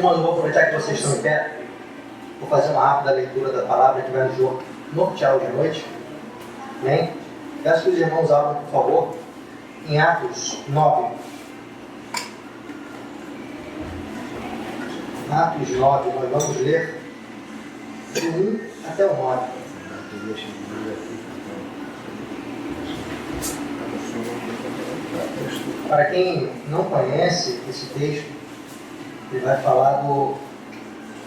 Irmãos, eu vou aproveitar que vocês estão em pé. Vou fazer uma rápida leitura da palavra que vai nos nortear hoje à noite. Amém? Peço que os irmãos abram, por favor, em Atos 9. Atos 9, nós vamos ler do 1 até o 9. Para quem não conhece esse texto, ele vai falar do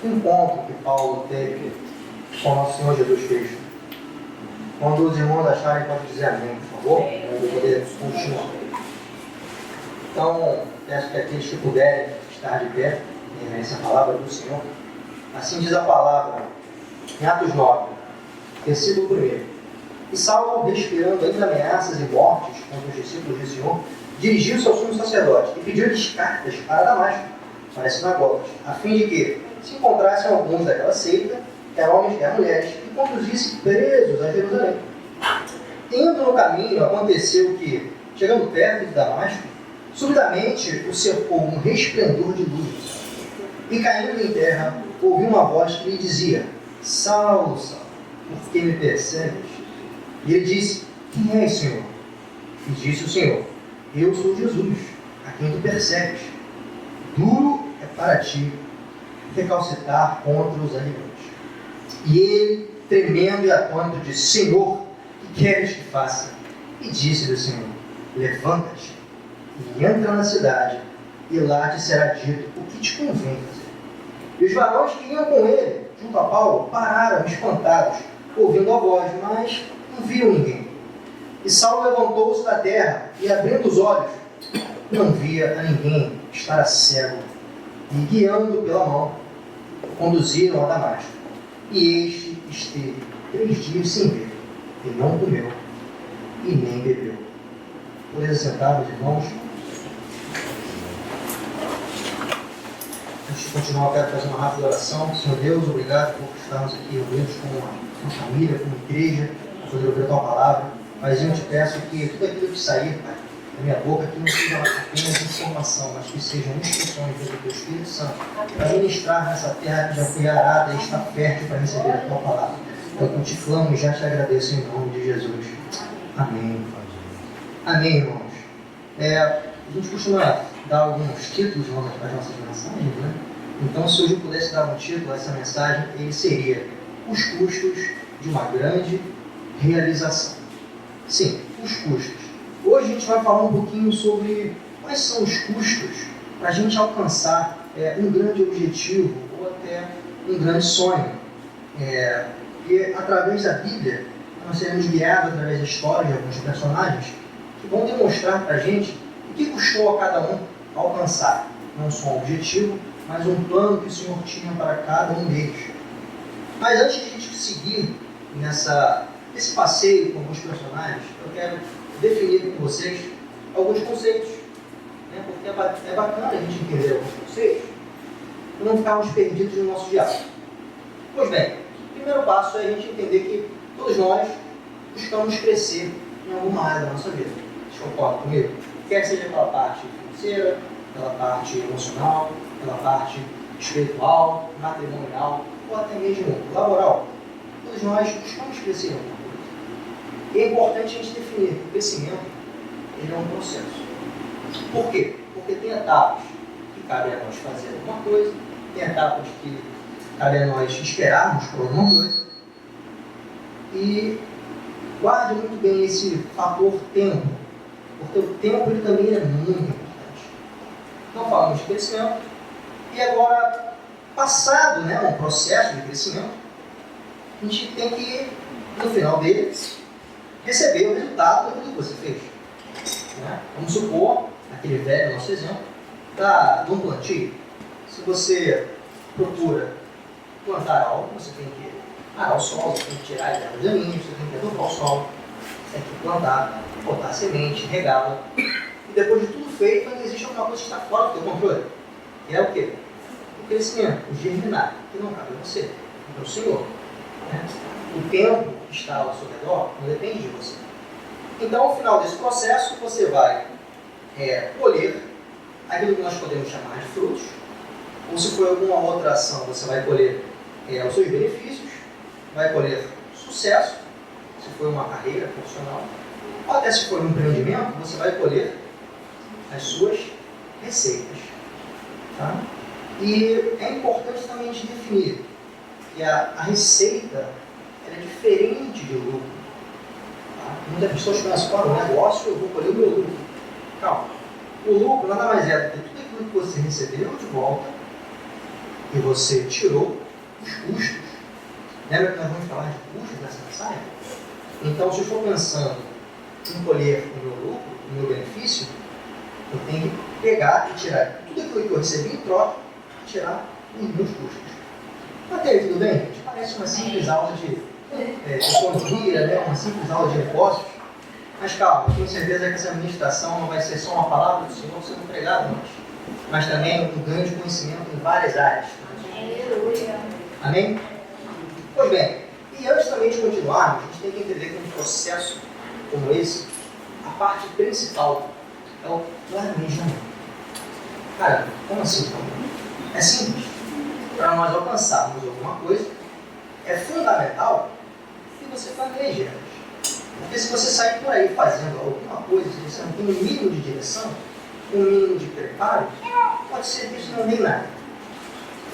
encontro que Paulo teve com o nosso Senhor Jesus Cristo. Quando os irmãos acharem, pode dizer amém, por favor, para eu poder continuar. Então, peço que aqueles que puderem estar de pé, essa palavra do Senhor. Assim diz a palavra, em Atos 9, versículo 1. E Saulo, respirando ainda ameaças e mortes contra os discípulos do Senhor, dirigiu-se ao sumo sacerdote e pediu-lhes cartas para Damasco, para as sinagogas, a fim de que se encontrassem alguns daquela seita, quer homens, quer mulheres, e conduzisse presos a Jerusalém. Indo no caminho, aconteceu que, chegando perto de Damasco, subitamente o cercou um resplendor de luz. E caindo em terra, ouviu uma voz que lhe dizia: Saulo, Saulo, por que me persegues? E ele disse: Quem és, Senhor? E disse o Senhor: Eu sou Jesus, a quem tu persegues. Duro é para ti recalcitrar contra os alimentes. E ele, tremendo e atônito, disse: Senhor, que queres que faça? E disse-lhe o Senhor: Levanta-te e entra na cidade, e lá te será dito o que te convém fazer. E os varões que iam com ele, junto a Paulo, pararam espantados, ouvindo a voz, mas não viam ninguém. E Saulo levantou-se da terra e, abrindo os olhos, não via a ninguém, estava cego. E, guiando pela mão, conduziram a Damasco. E este esteve 3 dias sem ver, e não comeu, e nem bebeu. Podeis assentar, meus irmãos. Antes de continuar, eu quero fazer uma rápida oração. Senhor Deus, obrigado por estarmos aqui reunidos como uma família, como igreja, para poder ouvir a Tua palavra. Mas eu te peço que tudo aquilo que sair, Pai, da minha boca, que não seja apenas informação, mas que sejam instruções do Teu Espírito Santo, para ministrar nessa terra que já foi arada e está fértil para receber a Tua palavra. Então, eu te clamo e já te agradeço em nome de Jesus. Amém. Amém, irmãos. A gente costuma dar alguns títulos às nossas mensagens, né? Então, se hoje eu pudesse dar um título a essa mensagem, ele seria: Os custos de uma grande realização. Sim, os custos. Hoje a gente vai falar um pouquinho sobre quais são os custos para a gente alcançar um grande objetivo ou até um grande sonho. E através da Bíblia, nós seremos guiados através da história de alguns personagens que vão demonstrar para a gente o que custou a cada um alcançar não só um objetivo, mas um plano que o Senhor tinha para cada um deles. Mas antes de a gente seguir nesse passeio com alguns personagens, eu quero definir com vocês alguns conceitos, né? Porque é bacana a gente entender alguns conceitos para não ficarmos perdidos no nosso diálogo. Pois bem, o primeiro passo é a gente entender que todos nós buscamos crescer em alguma área da nossa vida. Vocês concordam comigo? Quer seja pela parte financeira, pela parte emocional, pela parte espiritual, matrimonial ou até mesmo laboral. Todos nós buscamos crescer em alguma coisa. E é importante a gente definir que o crescimento ele é um processo. Por quê? Porque tem etapas que cabe a nós fazer alguma coisa, tem etapas que cabe a nós esperarmos por alguma coisa. E guarde muito bem esse fator tempo, porque o tempo ele também é muito importante. Então falamos de crescimento, e agora, passado um processo de crescimento, a gente tem que, no final dele, receber o resultado daquilo que você fez. Né? Vamos supor, aquele velho nosso exemplo, de um plantio. Se você procura plantar algo, você tem que arar o solo, você tem que tirar as ervas daninhas, você tem que adubar o solo, você tem que plantar, botar a semente, regá-la. E depois de tudo feito, ainda existe alguma coisa que está fora do teu controle. E é o quê? O crescimento, o germinar, que não cabe a você, é o Senhor. Né? O tempo que está ao seu redor não depende de você. Então, ao final desse processo, você vai colher aquilo que nós podemos chamar de frutos, ou se foi alguma outra ação, você vai colher os seus benefícios, vai colher sucesso, se foi uma carreira profissional, ou até se for um empreendimento, você vai colher as suas receitas. Tá? E é importante também a gente definir que a receita é diferente de lucro. Tá? Muitas pessoas pensam, para o negócio eu vou colher o meu lucro. Calma. O lucro nada mais é do que tudo aquilo que você recebeu de volta e você tirou os custos. Lembra que nós vamos falar de custos nessa mensagem? Então, se eu estou pensando em colher o meu lucro, o meu benefício, eu tenho que pegar e tirar tudo aquilo que eu recebi em troca e tirar os meus custos. Até aí, tudo bem, gente? Parece uma simples aula de economia, né? Uma simples aula de negócios. Mas calma, eu tenho certeza que essa ministração não vai ser só uma palavra do Senhor sendo pregada, mas também um ganho de conhecimento em várias áreas. Amém? Pois bem, e antes também de continuarmos, a gente tem que entender que um processo como esse, a parte principal é o planejamento. Cara, como assim? É simples. Para nós alcançarmos alguma coisa, é fundamental que você planeje. Porque se você sair por aí fazendo alguma coisa, se você não tem um mínimo de direção, um mínimo de preparo, pode ser que isso não dê nada.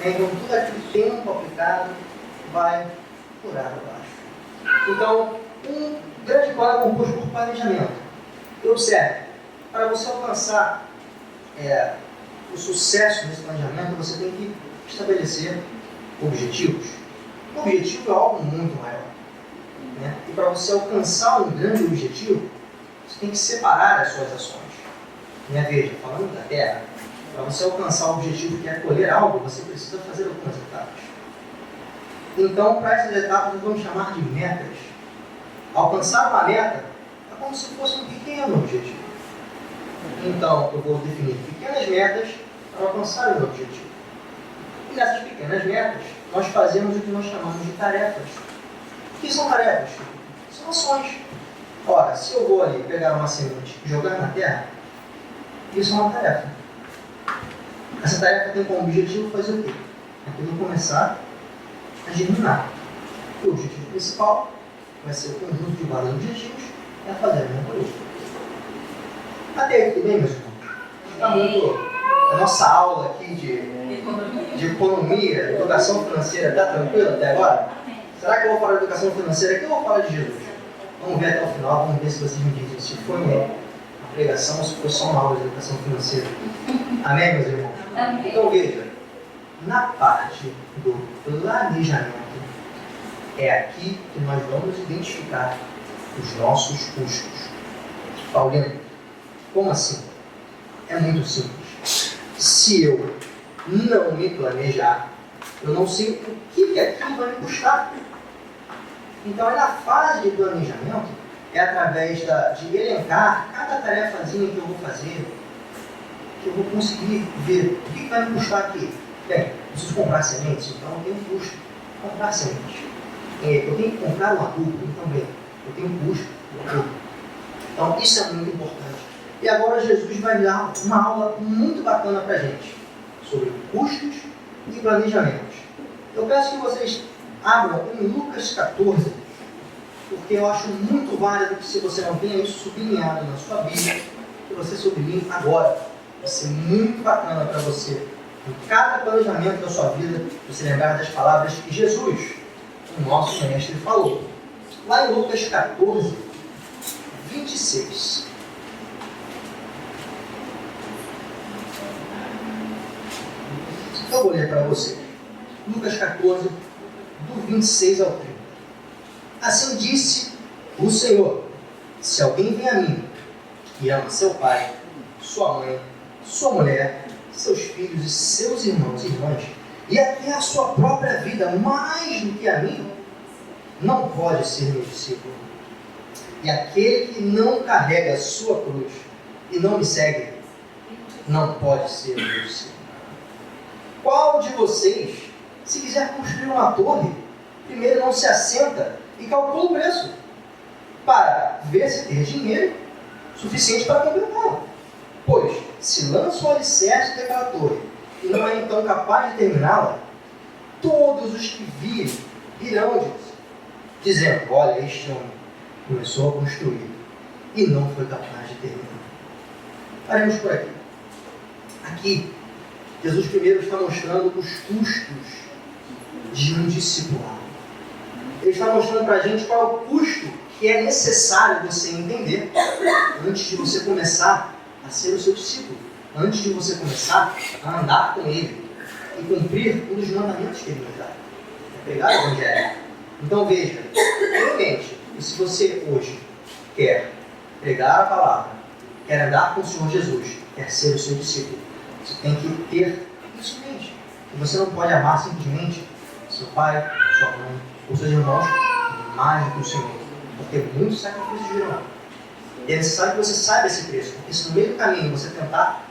Então, todo aquele tempo aplicado vai por água abaixo. Então, um grande quadro é composto por planejamento. E observe, para você alcançar o sucesso nesse planejamento, você tem que estabelecer objetivos. O objetivo é algo muito maior. Né? E para você alcançar um grande objetivo, você tem que separar as suas ações. Né? Veja, falando da terra, para você alcançar o objetivo que é colher algo, você precisa fazer algumas etapas. Então, para essas etapas, nós vamos chamar de metas. Alcançar uma meta é como se fosse um pequeno objetivo. Então, eu vou definir pequenas metas para alcançar o meu objetivo. E nessas pequenas metas, nós fazemos o que nós chamamos de tarefas. O que são tarefas? São ações. Ora, se eu vou ali pegar uma semente e jogar na terra, isso é uma tarefa. Essa tarefa tem como objetivo fazer o quê? Aquilo começar a germinar. O objetivo principal vai ser o conjunto de vários objetivos e a fazer a minha colheita. Até aí, tudo bem, meus irmãos? Está muito... A nossa aula aqui de economia, educação financeira, está tranquila até agora? Será que eu vou falar de educação financeira aqui ou vou falar de Jesus? Vamos ver até o final, vamos ver se vocês me dizem se foi uma pregação ou se foi só uma aula de educação financeira. Amém, meus irmãos? Amém. Então veja, na parte do planejamento, é aqui que nós vamos identificar os nossos custos. Paulino, como assim? É muito simples. Se eu não me planejar, eu não sei o que aquilo vai me custar. Então, é na fase de planejamento, é através de elencar cada tarefazinha que eu vou fazer, que eu vou conseguir ver o que vai me custar aqui. Bem, preciso comprar sementes, então eu tenho custo comprar sementes. Eu tenho que comprar um adubo, então bem, eu tenho custo do adubo. Então, isso é muito importante. E agora Jesus vai dar uma aula muito bacana para a gente sobre custos e planejamentos. Eu peço que vocês abram em Lucas 14, porque eu acho muito válido que, se você não tenha isso sublinhado na sua Bíblia, que você sublinhe agora. Vai ser muito bacana para você, em cada planejamento da sua vida, você lembrar das palavras que Jesus, o nosso mestre, falou. Lá em Lucas 14, 26. Eu vou ler para você. Lucas 14, do 26 ao 30. Assim disse o Senhor: se alguém vem a mim e ama seu pai, sua mãe, sua mulher, seus filhos e seus irmãos e irmãs, e até a sua própria vida mais do que a mim, não pode ser meu discípulo. E aquele que não carrega a sua cruz e não me segue, não pode ser meu discípulo. Qual de vocês, se quiser construir uma torre, primeiro não se assenta e calcula o preço, para ver se tem dinheiro suficiente para completá-la? Pois, se lança o alicerce daquela torre e não é então capaz de terminá-la, todos os que virão de você, dizendo, olha, este homem começou a construir e não foi capaz de terminar. Paremos por aqui. Aqui, Jesus primeiro está mostrando os custos de um discipulado. Ele está mostrando para a gente qual é o custo que é necessário você entender antes de você começar a ser o seu discípulo, antes de você começar a andar com ele e cumprir um dos mandamentos que ele nos dá, é pregar o Evangelho. Então veja, realmente, se você hoje quer pregar a palavra, quer andar com o Senhor Jesus, quer ser o seu discípulo, você tem que ter isso em mente. Que você não pode amar simplesmente seu pai, sua mãe, ou seus irmãos mais do que o Senhor, porque muitos sacrifícios virão. E é necessário que você saiba esse preço, porque se no meio do caminho você tentar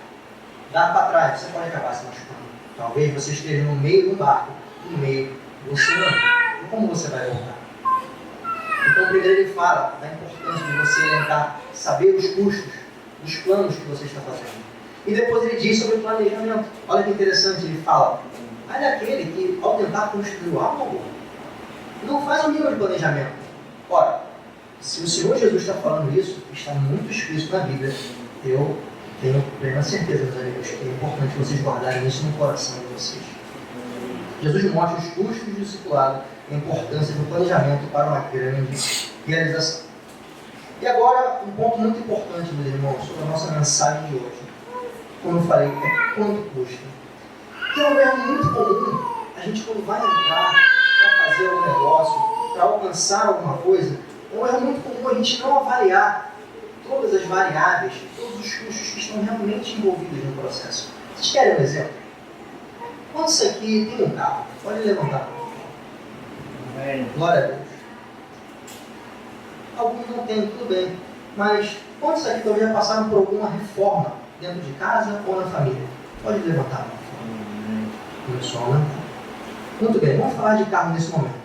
dar para trás, você pode acabar se machucando. Talvez você esteja no meio de um barco, no meio do oceano. E como você vai voltar? Então, primeiro ele fala da importância de você elencar, saber os custos, os planos que você está fazendo. E depois ele diz sobre o planejamento. Olha que interessante, ele fala, olha aquele que, ao tentar construir algo, não faz o mínimo de planejamento. Ora, se o Senhor Jesus está falando isso, está muito explícito na Bíblia, eu tenho plena certeza, meus amigos, que é importante vocês guardarem isso no coração de vocês. Jesus mostra os custos do discipulado e a importância do planejamento para uma grande realização. E agora, um ponto muito importante, meus irmãos, sobre a nossa mensagem de hoje. Como eu falei, é quanto custa. Que é um erro muito comum, a gente quando vai entrar para fazer um negócio, para alcançar alguma coisa, é um erro muito comum a gente não avaliar todas as variáveis, todos os custos que estão realmente envolvidos no processo. Vocês querem um exemplo? Quantos aqui tem um carro? Pode levantar. Amém. Glória a Deus. Alguns não têm, tudo bem. Mas quantos aqui talvez já passaram por alguma reforma dentro de casa ou na família? Pode levantar a mão. Começou a aumentar. Muito bem, vamos falar de carro nesse momento.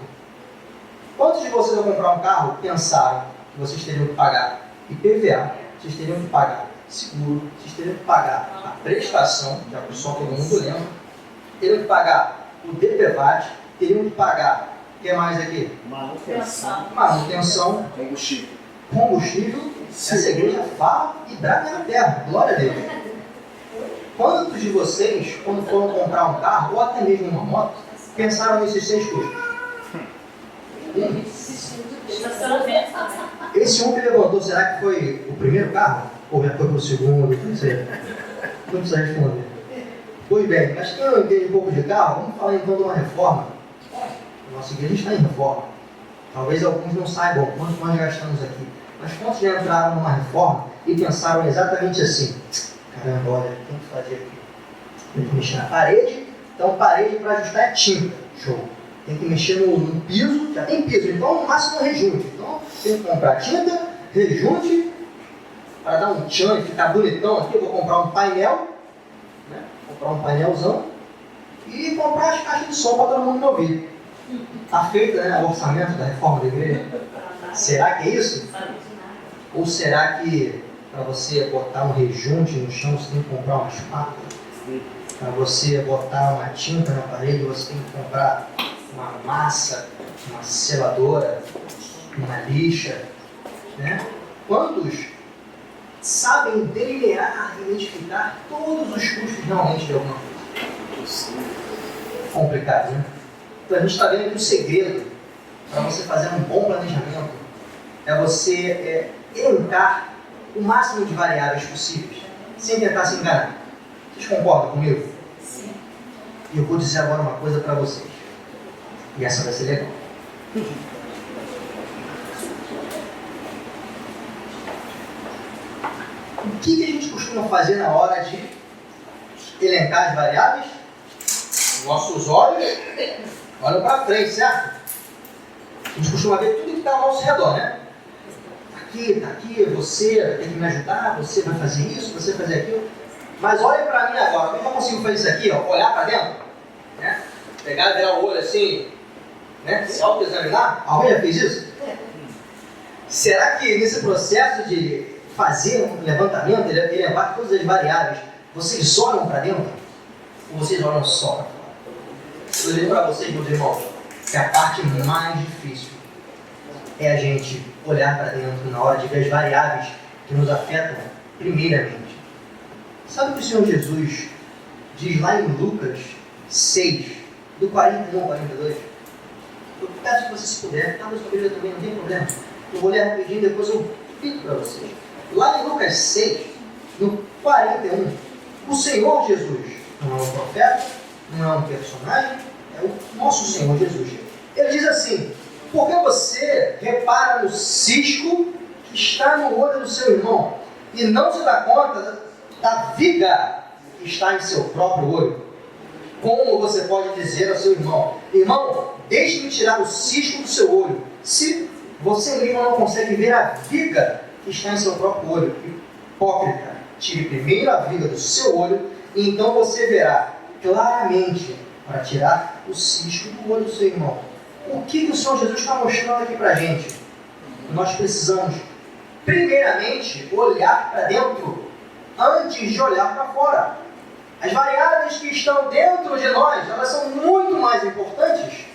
Quantos de vocês ao comprar um carro pensaram que vocês teriam que pagar IPVA, vocês teriam que pagar seguro, vocês teriam que pagar a prestação, já que só todo mundo lembra, teriam que pagar o DPVAT, teriam que pagar, o que mais aqui? Manutenção, combustível, essa igreja fala e braga na terra, glória a Deus. Quantos de vocês, quando foram comprar um carro, ou até mesmo uma moto, pensaram nesses 6 custos? Esse um que levantou, será que foi o primeiro carro? Ou já foi para o segundo, terceiro? Não precisa responder. Pois bem, mas quem não entende um pouco de carro, vamos falar então de uma reforma. Nossa igreja está em reforma. Talvez alguns não saibam quanto nós gastamos aqui. Mas quantos já entraram numa reforma e pensaram exatamente assim? Caramba, olha, tem que fazer aqui. Tem que mexer na parede. Então, parede para ajustar é tinta. Show. Tem que mexer no piso. Já tem piso, então no máximo rejunte. Então, tem que comprar tinta, rejunte, para dar um tchan e ficar bonitão aqui. Eu vou comprar um painel, né? Comprar um painelzão e comprar as caixas de som para todo mundo me ouvir. Está feito, né, o orçamento da reforma da igreja? Será que é isso? Ou será que para você botar um rejunte no chão você tem que comprar uma espátula? Para você botar uma tinta na parede você tem que comprar uma massa, uma seladora, uma lixa, né? Quantos sabem delinear e identificar todos os custos realmente de alguma coisa? Complicado, né? Então a gente está vendo que o segredo para você fazer um bom planejamento é você elencar o máximo de variáveis possíveis, sem tentar se enganar. Vocês concordam comigo? Sim. E eu vou dizer agora uma coisa para vocês. E essa vai ser legal. O que a gente costuma fazer na hora de elencar as variáveis? Nossos olhos olham para frente, certo? A gente costuma ver tudo que está ao nosso redor, né? Tá aqui, você tem que me ajudar, você vai fazer isso, você vai fazer aquilo. Mas olha para mim agora, como eu consigo fazer isso aqui, ó, olhar para dentro? Né? Pegar, virar o olho assim, né? Se autoexaminar? Alguém já fez isso? Será que nesse processo de fazer um levantamento, ele levar todas as variáveis, vocês olham para dentro? vocês olham só para fora. Eu digo para vocês, meus irmãos, que a parte mais difícil é a gente olhar para dentro na hora de ver as variáveis que nos afetam primeiramente. Sabe o que o Senhor Jesus diz lá em Lucas 6, do 41 ao 42? Eu peço que você, se puder, abra sua Bíblia também, não tem problema. Eu vou ler rapidinho, depois eu repito para vocês. Lá em Lucas 6, no 41, o Senhor Jesus, não é um profeta, não é um personagem, é o nosso Senhor Jesus. Ele diz assim: porque você repara no cisco que está no olho do seu irmão e não se dá conta da viga que está em seu próprio olho? Como você pode dizer ao seu irmão: irmão, deixe-me tirar o cisco do seu olho, se você mesmo não consegue ver a viga que está em seu próprio olho? Hipócrita, tire primeiro a viga do seu olho e então você verá claramente para tirar o cisco do olho do seu irmão. O que o Senhor Jesus está mostrando aqui para a gente? Nós precisamos, primeiramente, olhar para dentro antes de olhar para fora. As variáveis que estão dentro de nós, elas são muito mais importantes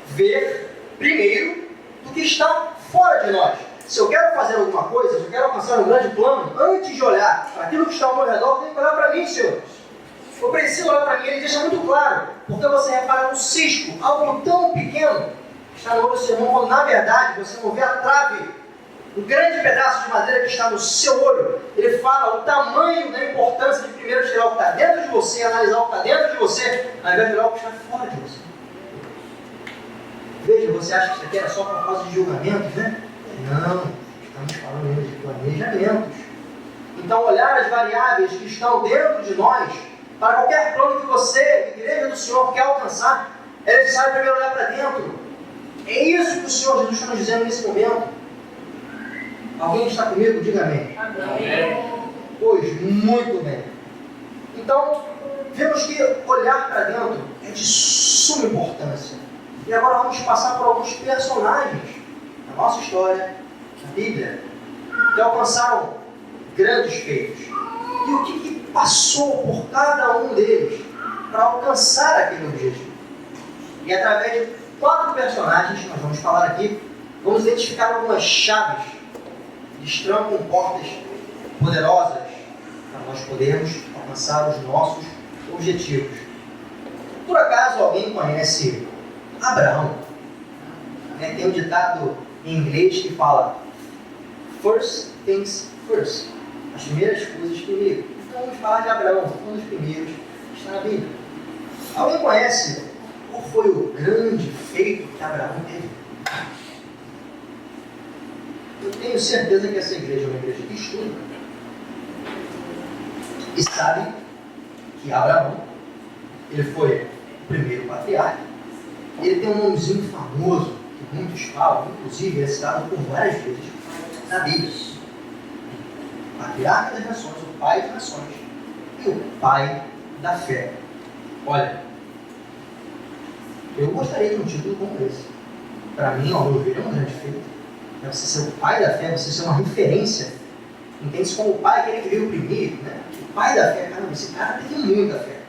ver primeiro do que está fora de nós. Se eu quero fazer alguma coisa, se eu quero alcançar um grande plano, antes de olhar para aquilo que está ao meu redor, eu tenho que olhar para mim, Senhor. Eu preciso olhar para mim, ele deixa muito claro, porque você repara no cisco, algo tão pequeno, que está no olho do seu irmão, quando na verdade você não vê a trave, um grande pedaço de madeira que está no seu olho. Ele fala o tamanho da importância de primeiro tirar o que está dentro de você, analisar o que está dentro de você, ao invés de olhar o que está fora de você. Veja, você acha que isso aqui era só por causa de julgamentos, né? Não, estamos falando de planejamentos. Então, olhar as variáveis que estão dentro de nós, para qualquer plano que você, igreja do Senhor, quer alcançar, é necessário primeiro olhar para dentro. É isso que o Senhor Jesus está nos dizendo nesse momento. Alguém está comigo? Diga amém. Amém. Pois, muito bem. Então, vemos que olhar para dentro é de suma importância. E agora vamos passar por alguns personagens da nossa história, da Bíblia, que alcançaram grandes feitos. E o que passou por cada um deles para alcançar aquele objetivo. E através de 4 personagens que nós vamos falar aqui, vamos identificar algumas chaves que destrancam portas poderosas para nós podermos alcançar os nossos objetivos. Por acaso alguém conhece Abraão? Tem um ditado em inglês que fala First things first. As primeiras coisas primeiro. Então vamos falar de Abraão, um dos primeiros que está na Bíblia. Alguém conhece qual foi o grande feito que Abraão teve? Eu tenho certeza que essa igreja é uma igreja que estuda e sabe que Abraão, ele foi o primeiro patriarca. Ele tem um nomezinho famoso que muitos falam, inclusive é citado por várias vezes na Bíblia. Patriarca das nações, o pai das nações e o pai da fé. Olha, eu gostaria de um título como esse. Para mim, ao meu ver, é um grande feito. É você ser o pai da fé, você ser uma referência. Entende-se como o pai, aquele que veio primeiro, né? O pai da fé, caramba, esse cara tem muita fé.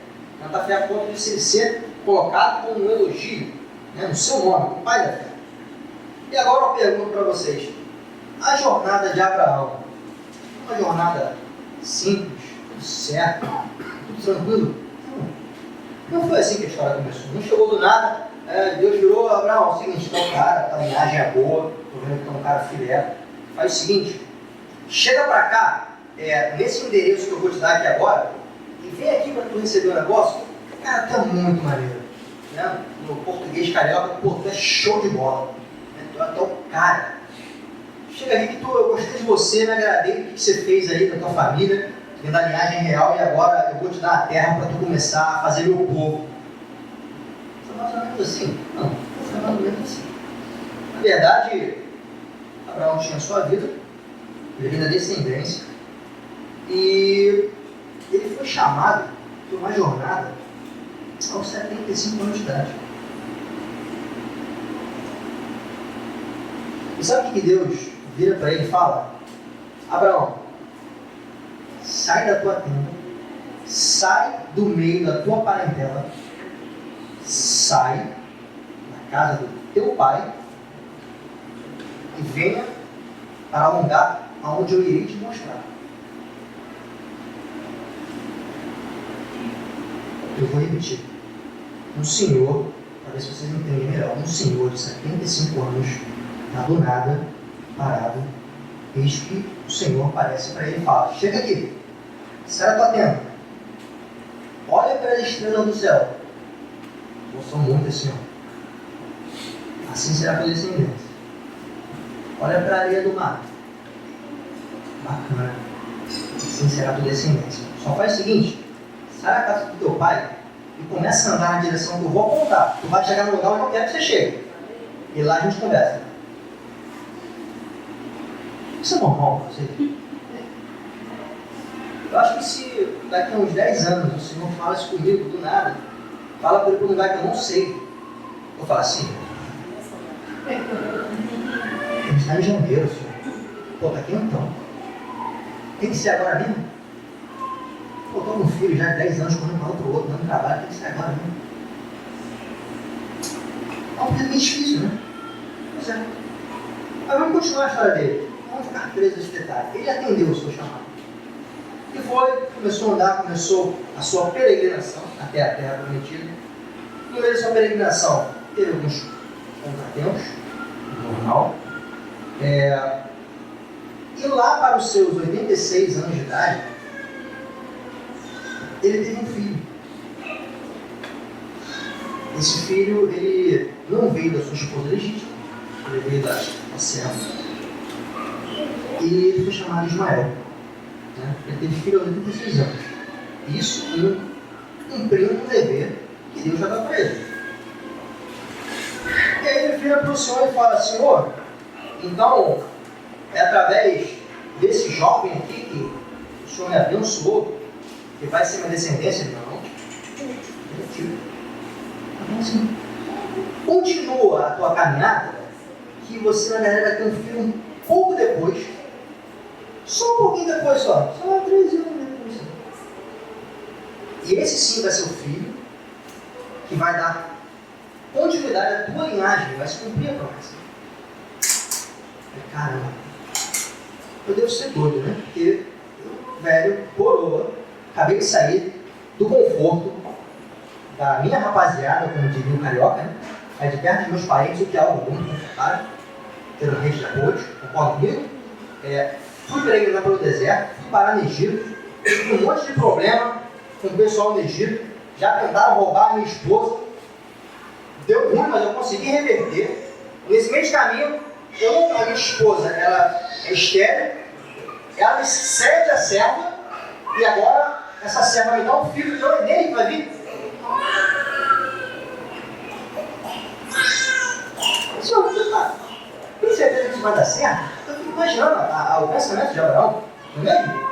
Tanta fé a ponto de ser colocado como um elogio, né? No seu nome, o pai da fé. E agora eu pergunto para vocês: a jornada de Abraão, uma jornada simples, tudo certo, tudo tranquilo? Não foi assim que a história começou. Não chegou do nada, Deus virou: Abraão, é o seguinte, então cara, a linhagem é boa, estou vendo que é um cara filé. Faz o seguinte, chega para cá, nesse endereço que eu vou te dar aqui agora, e vem aqui para tu receber o negócio. Cara, tá muito maneiro. Né? No português carioca, pô, tu é show de bola. Né? Tu é o cara. Chega aqui que eu gostei de você, me agradei do que você fez aí com a tua família, vendo a linhagem real, e agora eu vou te dar a terra para tu começar a fazer meu povo. Foi mais ou menos assim? Não, foi mais ou menos assim. Na verdade, Abraão tinha a sua vida, ele vinha da descendência, e ele foi chamado por uma jornada aos 75 anos de idade. E sabe o que Deus vira para ele e fala? Abraão, sai da tua tenda, sai do meio da tua parentela, sai da casa do teu pai e venha para um lugar aonde eu irei te mostrar. Eu vou repetir. Um senhor, para ver se vocês entendem melhor, um senhor de 75 anos, está do nada, parado, eis que o Senhor aparece para ele e fala: chega aqui, sai da tua tenda, olha para as estrelas do céu. Gostou muito assim, ó. Assim será a tua descendência. Olha para a areia do mar. Bacana. Assim será a tua descendência. Só faz o seguinte: sai da casa do teu pai e começa a andar na direção que eu vou apontar. Tu vai chegar no lugar onde eu quero que você chegue. E lá a gente conversa. Isso é normal para você? Eu acho que se daqui a uns 10 anos o Senhor fala isso comigo do nada, fala para ele para um lugar que eu não sei, eu vou falar assim: a gente está em janeiro, Senhor. Pô, tá quentão. Tem que ser agora mesmo? Pô, tô com um filho já de 10 anos correndo para outro, dando trabalho, tem que ser agora mesmo. É um período meio difícil, né? Pois é. Mas vamos continuar a história dele. Vamos ficar presos nesse detalhe. Ele atendeu o seu chamado. E foi, começou a andar, começou a sua peregrinação até a terra prometida. No meio da sua peregrinação, teve alguns contratempos, normal. E lá para os seus 86 anos de idade, ele teve um filho. Esse filho, ele não veio da sua esposa legítima, ele veio da serva. E ele foi chamado Ismael. Né? Ele teve filho aos 86 anos. Isso cumprindo um dever que Deus já dá para ele. E aí ele vira para o Senhor e fala: Senhor, então é através desse jovem aqui que o Senhor me abençoou, que vai ser minha descendência? Não. Assim, continua a tua caminhada, que você na verdade vai ter um filho um pouco depois, só um pouquinho depois só 13 anos depois. E esse sim vai ser o filho que vai dar continuidade à tua linhagem, vai se cumprir a promessa. Caramba, eu devo ser doido, né? Porque eu, velho, coroa, acabei de sair do conforto da minha rapaziada, como diria o carioca, né? Aí de perto dos meus parentes, o que é algo muito confortável, ter um rede de apoio, concorda comigo? Fui peregrinar pelo deserto, fui parar no Egito, tive um monte de problema com o pessoal no Egito, já tentaram roubar a minha esposa, deu ruim, mas eu consegui reverter. Nesse meio de caminho, a minha esposa, ela é estéril, ela me cede a serva, e agora essa serva me dá um filho, então é dele que vai vir. Senhor, tem certeza que isso vai dar certo? Eu fico imaginando o pensamento de Abraão, não é mesmo?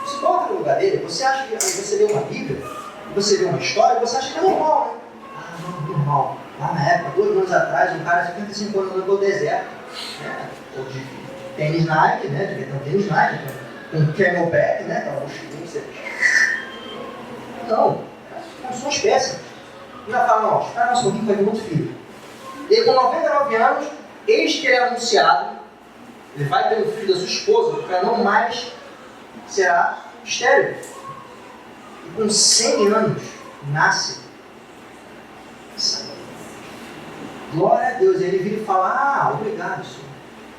Se coloca no lugar dele, você acha que você lê uma Bíblia, você vê uma história, você acha que é normal, né? Não, normal. Lá na época, 2 anos atrás, um cara de 55 anos andou pelo deserto, né? Ou de tênis Nike, né? Devia ter um tênis Nike, com camelback, né? Aquela mochilinha, você... Não, são espécies. E ela fala: não, espera mais um pouquinho que vai vir outro filho. E aí, com 99 anos, eis que ele é anunciado, ele vai ter um filho da sua esposa, porque não mais será estéril. E com 100 anos, nasce. Glória a Deus. E ele vira e fala: obrigado, Senhor.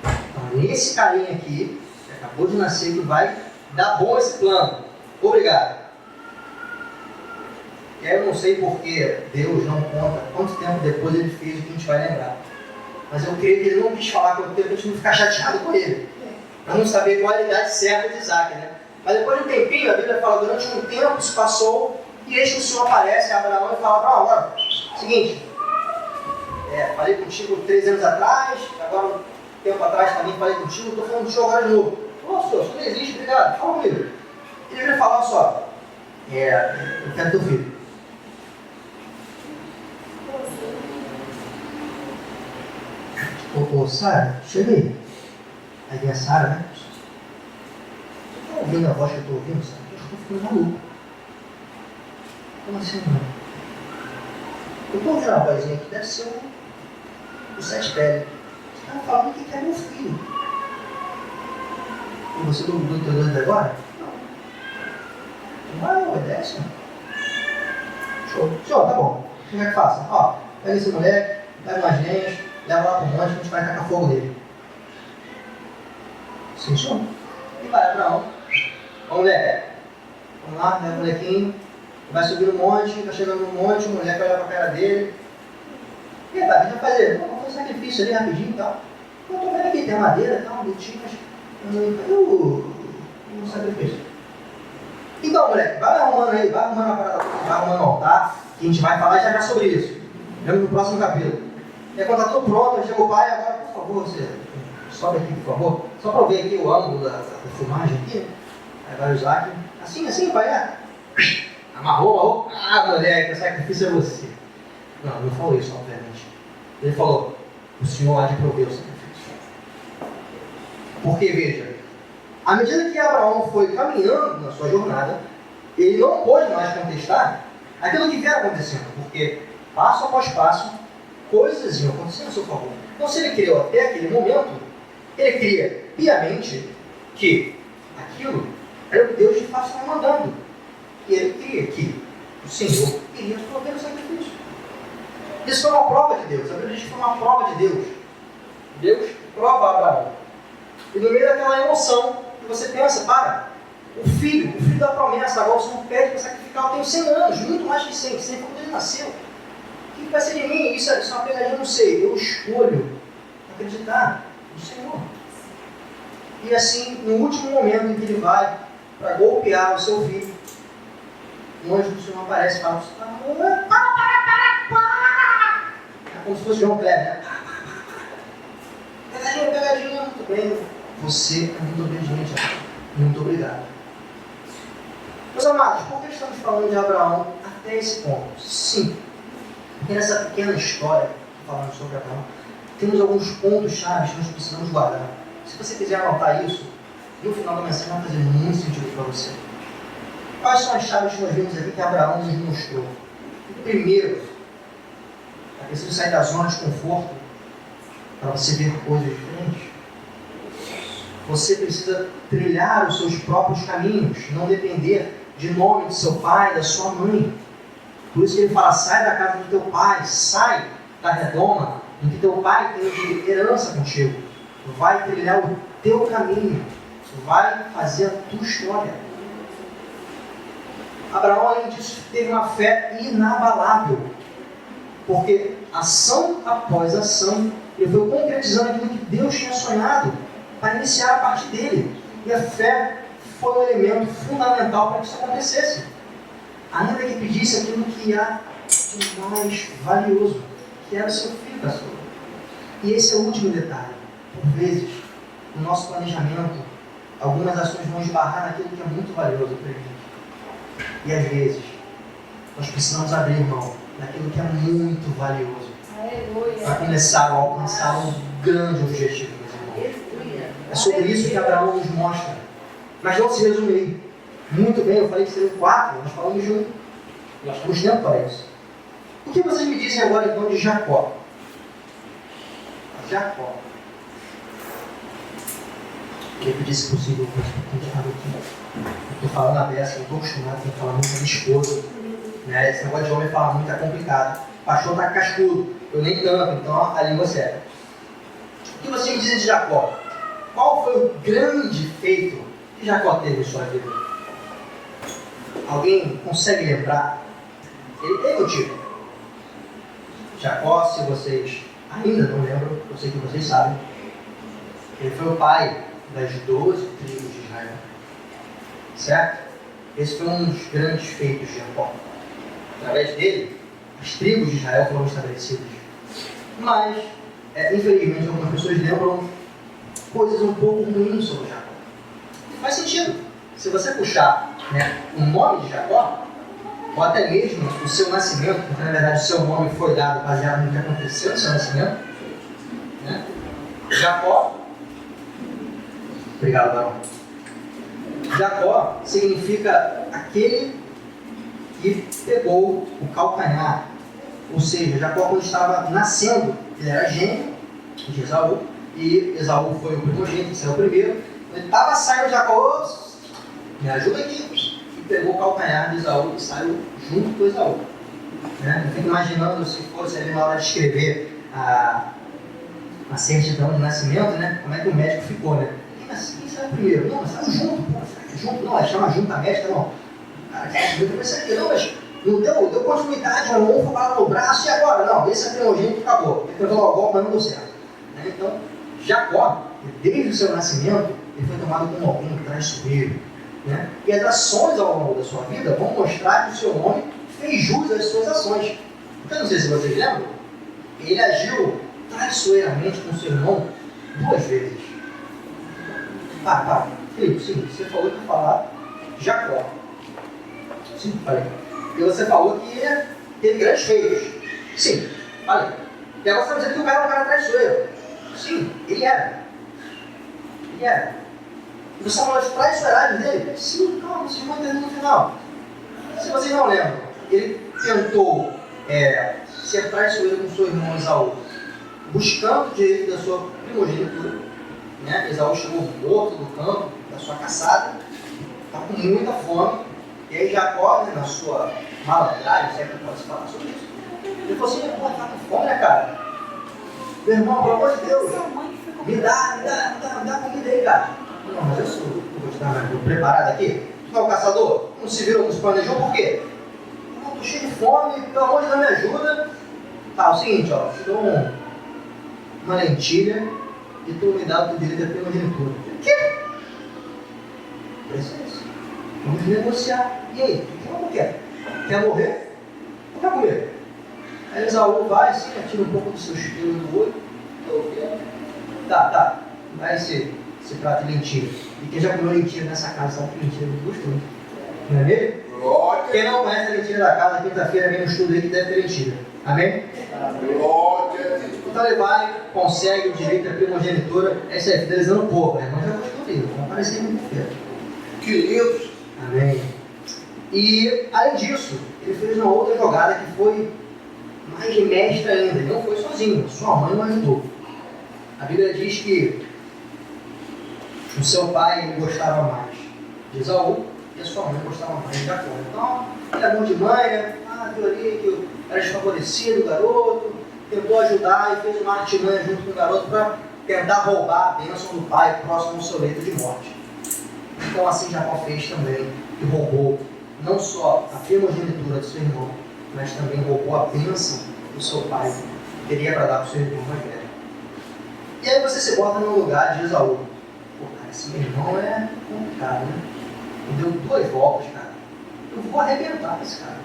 Então, esse carinha aqui, que acabou de nascer, que vai dar bom esse plano. Obrigado. E aí eu não sei porque Deus não conta quanto tempo depois ele fez o que a gente vai lembrar. Mas eu creio que ele não quis falar quanto tempo, a gente não ficar chateado com ele. Para não saber qual é a idade certa de Isaac, né? Mas depois de um tempinho, a Bíblia fala: durante um tempo se passou, e eis que o Senhor aparece a Abraão e fala: agora, seguinte, falei contigo 3 anos atrás, agora um tempo atrás também falei contigo, estou falando contigo agora de novo. Senhor, isso não existe, obrigado, fala comigo. Ele vai falar só: eu quero teu filho. Ô Sara, chega aí. Aí vem a Sara, né? Você tá ouvindo a voz que eu estou ouvindo, Sara? Eu estou ficando maluco. Como assim, não? Eu estou ouvindo uma vozinha aqui, deve ser o Sete Pele. Estava falando que quer meu filho. E você não entendeu até agora? Não. Não obedece. Show. Show, tá bom. O que é que faça? Ó, pega esse moleque, pega umas lenhas, leva lá pro monte, a gente vai tacar fogo nele. Sim, senhor. E vai, Abraão. Ó, moleque. Vamos lá, leva o molequinho. Vai subir no monte, vai chegando no monte, o moleque vai olhar pra cara dele. E aí, pai, o que a gente vai fazer? Vamos fazer um sacrifício ali rapidinho e tal. Eu tô vendo aqui, tem madeira e tal, bonitinho, mas eu não sacrifício. Então, moleque, vai arrumando aí, vai arrumando a parada, vai arrumando o altar, que a gente vai falar já sobre isso. Vemos no próximo capítulo. E aí, quando tá tudo pronto, chega o pai, agora, por favor, você sobe aqui, por favor. Só para eu ver aqui o ângulo da filmagem aqui. Aí vai o Isaac. Assim, pai, é. Amarrou. Ah, moleque, o sacrifício é você. Não, não falou isso, obviamente. Ele falou, o Senhor há de prover o sacrifício. Porque, veja, à medida que Abraão foi caminhando na sua jornada, ele não pôde mais contestar aquilo que vier acontecendo, porque passo após passo, coisas iam acontecendo a seu favor. Então, se ele criou até aquele momento, ele cria piamente que aquilo era o que Deus de fato estava mandando. E ele cria que o Senhor iria prover o sacrifício. Isso foi uma prova de Deus. A Bíblia diz que foi uma prova de Deus. Deus prova Abraão. E no meio daquela emoção, você pensa, o filho da promessa, agora o Senhor pede para sacrificar, eu tenho 100 anos, muito mais que 100 foi quando ele nasceu. O que vai ser de mim? Isso é uma pegadinha, não sei. Eu escolho acreditar no Senhor. E assim, no último momento em que ele vai para golpear o seu filho, o anjo do Senhor aparece e fala, para! É como se fosse João Kleber, né? Pegadinha, muito bem. Você é muito obediente, muito obrigado. Meus amados, por que estamos falando de Abraão até esse ponto? Sim, porque nessa pequena história, falando sobre Abraão, temos alguns pontos chaves que nós precisamos guardar. Se você quiser anotar isso, no final da mensagem vai fazer muito sentido para você. Quais são as chaves que nós vimos aqui que Abraão nos mostrou? Primeiro, é preciso sair da zona de conforto para você ver coisas diferentes. Você precisa trilhar os seus próprios caminhos, não depender de nome do seu pai, da sua mãe. Por isso que ele fala, sai da casa do teu pai, sai da redoma em que teu pai tem de herança contigo. Vai trilhar o teu caminho, vai fazer a tua história. Abraão, além disso, teve uma fé inabalável, porque ação após ação, ele foi concretizando aquilo que Deus tinha sonhado para iniciar a parte dele. E a fé foi um elemento fundamental para que isso acontecesse. Ainda que pedisse aquilo que há de mais valioso, que era o seu filho, pastor. E esse é o último detalhe. Por vezes, no nosso planejamento, algumas ações vão esbarrar naquilo que é muito valioso para ele. E às vezes, nós precisamos abrir mão daquilo que é muito valioso para começar a alcançar um grande objetivo. É sobre isso que Abraão nos mostra. Mas não se resume aí. Muito bem, eu falei que seriam 4, nós falamos de 1. Nós temos tempo para isso. O que vocês me dizem agora então de Jacó? Jacó. Eu pedir, se possível, estou falando a beça, eu estou acostumado a falar muito da minha esposa. Né? Esse negócio de homem falar muito é complicado. O pastor está cascudo, eu nem tanto, então a língua serve. O que vocês me dizem de Jacó? Qual foi o grande feito que Jacó teve em sua vida? Alguém consegue lembrar? Ele teve o título. Jacó, se vocês ainda não lembram, eu sei que vocês sabem, ele foi o pai das 12 tribos de Israel. Certo? Esse foi um dos grandes feitos de Jacó. Através dele, as tribos de Israel foram estabelecidas. Mas, infelizmente, algumas pessoas lembram coisas um pouco ruins sobre Jacó. E faz sentido. Se você puxar, né, o nome de Jacó, ou até mesmo o seu nascimento, porque na verdade o seu nome foi dado baseado no que aconteceu no seu nascimento, né? Jacó, obrigado, Barão. Jacó significa aquele e pegou o calcanhar. Ou seja, Jacó, quando estava nascendo, ele era gêmeo de Esaú, e Esaú foi o primogênito, saiu o primeiro. Ele estava saindo, Jacó, me ajuda aqui, e pegou o calcanhar de Esaú e saiu junto com Esaú. Né? Eu fico imaginando se fosse ali na hora de escrever a certidão de nascimento, né? Como é que o médico ficou, né? Quem saiu primeiro? Não, mas saiu junto, pô, junto, não, chama junta médica, não. Cara, eu pensei aqui, não, mas não deu continuidade, um foi para no braço e agora? Não, esse é primogênito, acabou. Ele tentou logo golpe, mas não deu certo. Né? Então, Jacó, desde o seu nascimento, ele foi tomado como alguém traiçoeiro. Né? E as ações ao longo da sua vida vão mostrar que o seu nome fez jus às suas ações. Eu não sei se vocês lembram, ele agiu traiçoeiramente com seu irmão 2 vezes. Felipe, sim, você falou que ia falar Jacó. Sim, falei. E você falou que teve grandes feitos. Sim, falei. E agora você vai dizer que o cara é um cara traiçoeiro. Sim, ele era. Ele era. E você falou de traiçoeiragem dele? Sim, calma, vocês vão entender no final. Se vocês não lembram, ele tentou ser traiçoeiro com seu irmão Esaú, buscando o direito da sua primogenitura. Né? Esaú chegou morto do campo, da sua caçada, estava com muita fome. E aí Jacó, né, na sua malandragem, sempre pode falar sobre isso, ele falou assim, pô, tá com fome, né, cara? Meu irmão, pelo amor de Deus, me dá comida aí, cara. Não, mas eu vou te dar mais preparado aqui. Tu não é o caçador? Não se virou, não se planejou, por quê? Não, tô cheio de fome, pelo amor de Deus, me ajuda. Tá, é o seguinte, ó, te dou uma lentilha e tu me dá o direito da primogenitura. O quê? Isso é isso. Vamos negociar. E aí, o que você quer? Quer morrer? Ou quer comer? Aí Esaú vai assim, tira um pouco do seu espelho do olho. Tá. Vai esse prato de lentilha. E quem já comeu lentilha nessa casa sabe que lentilha é muito gostoso. Não é mesmo? Glória. Quem não conhece a lentilha da casa, quinta-feira vem no estudo aí que deve ter lentilha. Amém? Glória. Então ele vai, consegue o direito à primogenitura. Essa é fidelizando o povo, né? Mas já gostou dele, vai aparecer muito perto. Que lindo. Amém. E, além disso, ele fez uma outra jogada que foi mais de mestre ainda. Ele não foi sozinho, sua mãe o ajudou. A Bíblia diz que o seu pai gostava mais de Esaú e a sua mãe gostava mais de Jacó. Então, ele é bom de mãe, né? Aquilo ali que era desfavorecido, o garoto, tentou ajudar e fez uma artimanha junto com o garoto para tentar roubar a bênção do pai próximo ao seu leito de morte. Então assim Jacó fez também, e roubou não só a primogenitura do seu irmão, mas também roubou a bênção do seu pai, que teria para dar para o seu irmão mais velho. E aí você se bota no lugar de Esaú. Pô, cara, esse meu irmão é complicado, né? Me deu 2 voltas, cara. Eu vou arrebentar esse cara.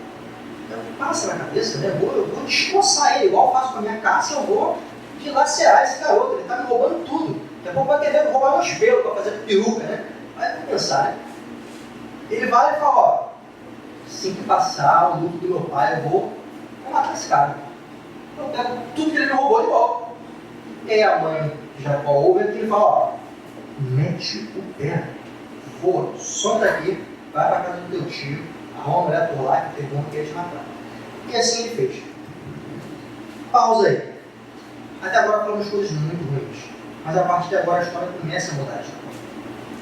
Passa na cabeça, né? Eu vou destroçar ele, igual eu faço com a minha caça, eu vou dilacerar esse garoto, ele está me roubando tudo. Daqui a pouco vai querer roubar meus pelos para fazer peruca, né? Vai pensar, né? Ele vai e fala, ó, assim que passar o lucro do meu pai, eu vou matar esse cara. Eu pego tudo que ele me roubou de volta. E aí a mãe de Jacó ouve aquilo e fala, ó, mete o pé, voa, solta aqui, vai para casa do teu tio, arruma uma mulher por lá que teu irmão quer te matar. E assim ele fez. Pausa aí. Até agora falamos coisas muito ruins. Mas a partir de agora a história começa a mudar de Jacó.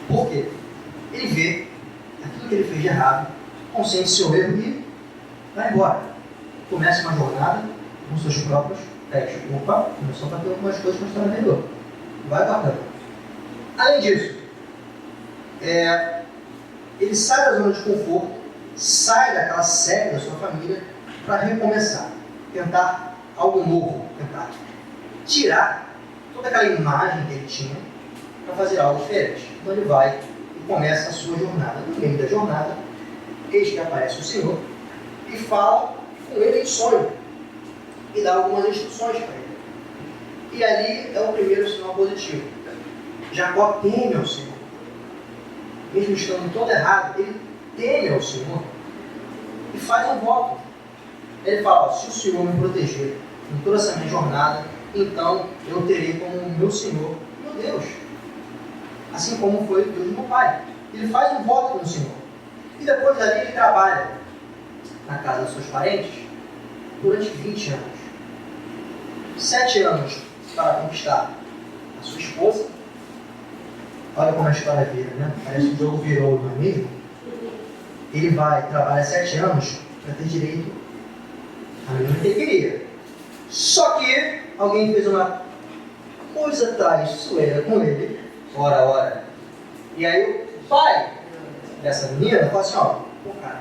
Por quê? Ele vê aquilo que ele fez de errado, consciente do seu erro e vai embora. Começa uma jornada com seus próprios pés. Opa, começou a bater algumas coisas com a história anterior. Vai guardando. Além disso, ele sai da zona de conforto, sai daquela série da sua família para recomeçar. Tentar algo novo. Tentar tirar toda aquela imagem que ele tinha para fazer algo diferente. Então ele vai e começa a sua jornada. No meio da jornada, eis que aparece o Senhor e fala com ele em sonho e dá algumas instruções para ele. E ali é o primeiro sinal positivo. Jacó teme ao Senhor. Mesmo estando todo errado, ele teme ao Senhor e faz um voto. Ele fala, ó, se o Senhor me proteger em toda essa minha jornada, então eu terei como meu Senhor, meu Deus. Assim como foi o Deus do meu pai. Ele faz um voto com o Senhor. E depois dali ele trabalha na casa dos seus parentes durante 20 anos. 7 anos para conquistar a sua esposa. Olha como a história vira, né? Parece que o jogo virou, não é mesmo? Ele vai trabalhar 7 anos para ter direito a menina que ele queria. Só que alguém fez uma coisa traiçoeira com ele. Ora. E aí o pai dessa menina fala assim, ó, pô cara,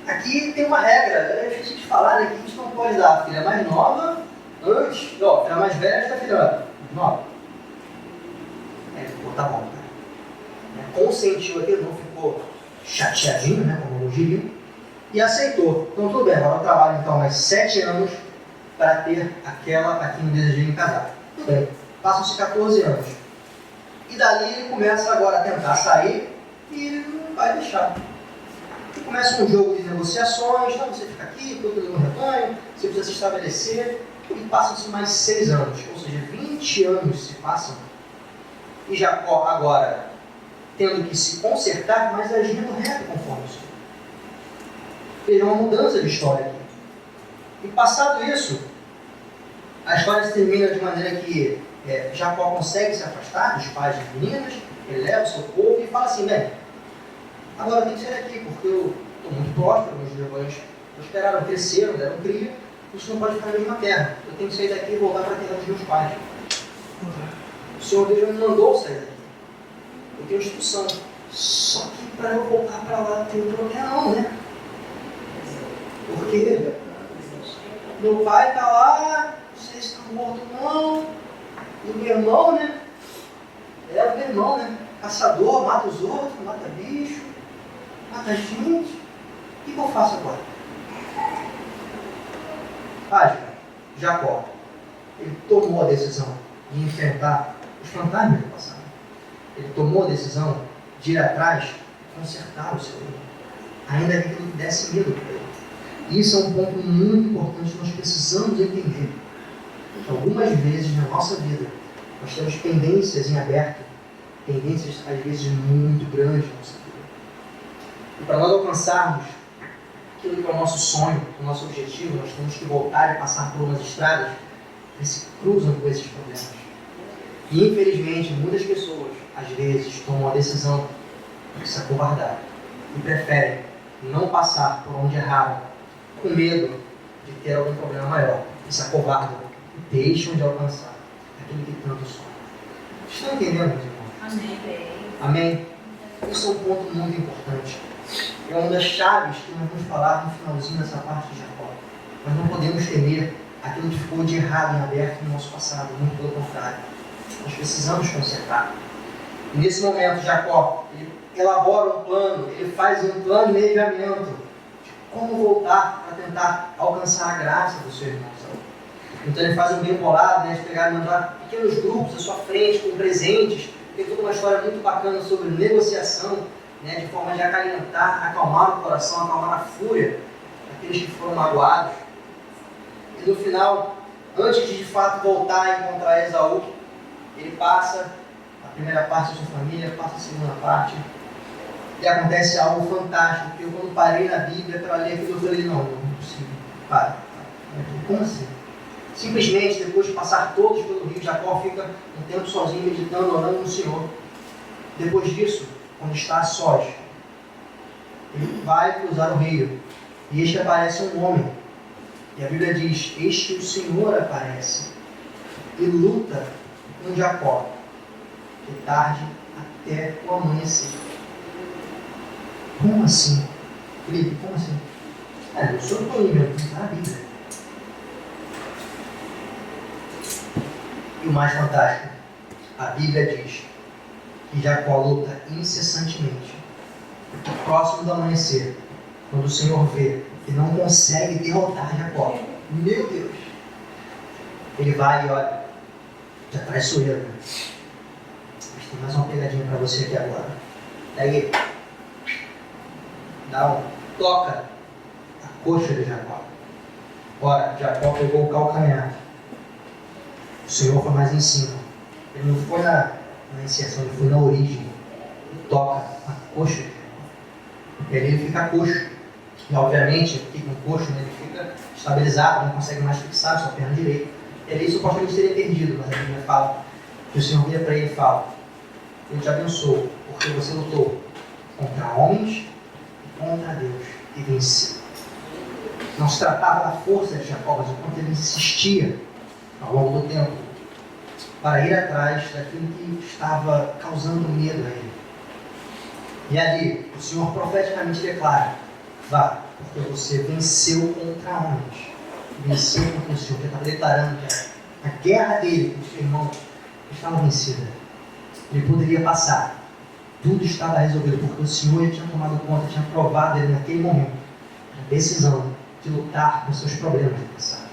aqui tem uma regra, a gente tem que falar, né, que a gente não pode dar a filha mais nova antes, ó, a filha mais velha antes da filha nova. Pô, tá bom, cara. Consentiu aquilo, não ficou chateadinho, né, como eu diria, e aceitou. Então tudo bem, agora eu trabalho então mais 7 anos para ter aquela a quem eu desejei me casar. Tudo bem, passam-se 14 anos. E dali ele começa agora a tentar sair e ele não vai deixar. E começa um jogo de negociações, não, você fica aqui, eu estou no rebanho, você precisa se estabelecer, e passam-se mais 6 anos, ou seja, 20 anos se passam, e Jacó agora tendo que se consertar, mas agindo reto conforme o Senhor. Veja uma mudança de história aqui. E passado isso, a história se termina de maneira que Jacó consegue se afastar dos pais das meninas, ele leva o seu povo e fala assim, bem, agora eu tenho que sair daqui, porque eu estou muito próspero, meus rebanhos prosperaram, cresceram, deram cria, isso não pode ficar na mesma terra. Eu tenho que sair daqui e voltar para a terra dos meus pais. O Senhor Deus me mandou sair daqui. Eu tenho instrução. Só que para eu voltar para lá tem um problema não, né? Porque meu pai está lá, vocês estão mortos não, e o meu irmão, né? O meu irmão, né? Caçador, mata os outros, mata bicho, mata gente. O que eu faço agora? Jacó, ele tomou a decisão de enfrentar os fantasmas do passado. Ele tomou a decisão de ir atrás e consertar o seu erro, ainda que aquilo desse medo para ele. E isso é um ponto muito importante que nós precisamos entender. Que algumas vezes na nossa vida nós temos pendências em aberto, pendências às vezes muito grandes na nossa vida. E para nós alcançarmos aquilo que é o nosso sonho, o nosso objetivo, nós temos que voltar e passar por umas estradas que se cruzam com esses problemas. E infelizmente muitas pessoas às vezes tomam a decisão de se acovardar e preferem não passar por onde erraram, com medo de ter algum problema maior, e se acovardam e deixam de alcançar aquilo que tanto sonham. Estão entendendo, meus irmãos? Amém. Amém? Isso é um ponto muito importante. É uma das chaves que nós vamos falar no finalzinho dessa parte de Jacó. Nós não podemos temer aquilo que ficou de errado em aberto no nosso passado, muito pelo contrário. Nós precisamos consertar. E nesse momento, Jacó, ele elabora um plano, ele faz um planejamento de como voltar para tentar alcançar a graça do seu irmão Saul. Então ele faz um bem bolado, né, de pegar e mandar pequenos grupos à sua frente com presentes. Tem toda uma história muito bacana sobre negociação, né, de forma de acalentar, acalmar o coração, acalmar a fúria daqueles que foram magoados. E no final, antes de fato voltar a encontrar Esaú, ele passa a primeira parte da sua família, passa a segunda parte, e acontece algo fantástico, porque eu quando parei na Bíblia para ler aquilo, eu falei, não é possível, para. Como assim? Simplesmente, depois de passar todos pelo rio, Jacó fica um tempo sozinho, meditando, orando no Senhor. Depois disso, quando está a sós, ele vai cruzar o rio, e eis que aparece um homem, e a Bíblia diz, eis que o Senhor aparece, e luta com Jacó, de tarde até o amanhecer. Como assim? Felipe, como assim? Eu sou inventando, está na Bíblia. E o mais fantástico, a Bíblia diz que Jacó luta incessantemente. Próximo do amanhecer, quando o Senhor vê que não consegue derrotar Jacó, meu Deus, ele vai e olha, já traiçoeiro, né? Mas tem mais uma pegadinha para você aqui agora. Pega aí. Toca a coxa de Jacó. Ora, Jacó pegou o calcanhar. O Senhor foi mais em cima. Ele não foi na inserção, ele foi na origem. Ele toca a coxa de Jacó. E ali ele fica coxo. E obviamente, aqui com o coxo, né, ele fica estabilizado, não consegue mais fixar sua perna direita. Ele supostamente teria perdido, mas a Bíblia fala que o Senhor vira para ele e fala: eu te abençoo, porque você lutou contra homens e contra Deus e venceu. Não se tratava da força de Jacó, mas o quanto ele insistia ao longo do tempo para ir atrás daquilo que estava causando medo a ele. E ali, o Senhor profeticamente declara: vá, porque você venceu contra homens. Venceu contra o Senhor. Já estava declarando que a guerra dele com o seu irmão estava vencida. Ele poderia passar. Tudo estava resolvido, porque o Senhor já tinha tomado conta, tinha provado ele naquele momento a decisão de lutar com seus problemas do passado.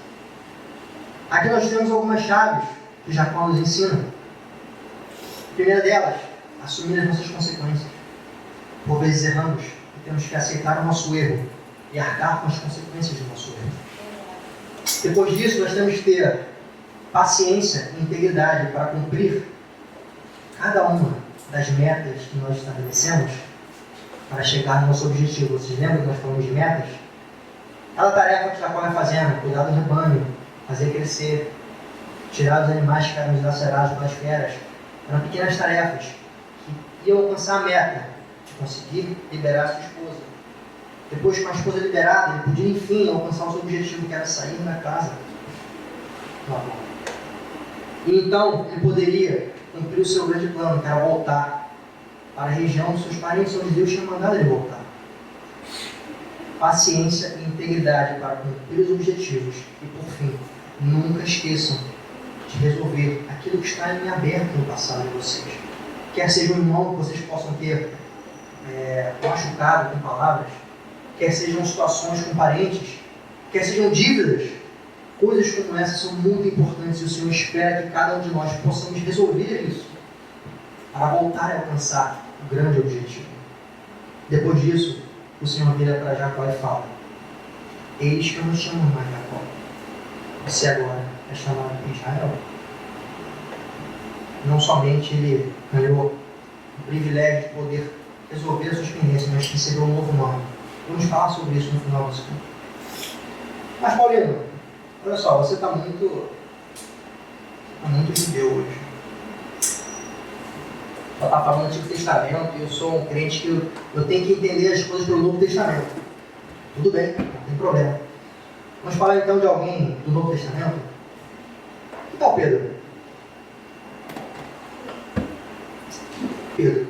Aqui nós temos algumas chaves que Jacó nos ensina. A primeira delas, assumir as nossas consequências. Por vezes erramos e temos que aceitar o nosso erro e arcar com as consequências do nosso erro. Depois disso, nós temos que ter paciência e integridade para cumprir cada uma das metas que nós estabelecemos para chegar no nosso objetivo. Vocês lembram que nós falamos de metas? Cada tarefa que Jacó vai fazendo: cuidar do rebanho, fazer crescer, tirar os animais que eram dilacerados pelas feras, eram pequenas tarefas que iam alcançar a meta de conseguir liberar sua esposa. Depois, com a esposa liberada, ele podia enfim alcançar o seu objetivo, que era sair da casa do amor. E então ele poderia cumprir o seu grande plano, que era voltar para a região dos seus parentes, onde Deus tinha mandado ele voltar. Paciência e integridade para cumprir os objetivos. E por fim, nunca esqueçam de resolver aquilo que está em aberto no passado de vocês. Quer seja um irmão que vocês possam ter machucado com palavras, quer sejam situações com parentes, quer sejam dívidas. Coisas como essas são muito importantes e o Senhor espera que cada um de nós possamos resolver isso para voltar a alcançar o grande objetivo. Depois disso, o Senhor vira para Jacó e fala: eis que eu não chamo mais Jacó, você agora é chamado de Israel. Não somente ele ganhou o privilégio de poder resolver as suas pendências, mas recebeu um novo nome. Vamos falar sobre isso no final do estudo. Mas Paulino, olha só, você está muito judeu hoje. Só está falando do Antigo Testamento e eu sou um crente que eu tenho que entender as coisas pelo Novo Testamento. Tudo bem, não tem problema. Vamos falar então de alguém do Novo Testamento? Que tal Pedro? Pedro.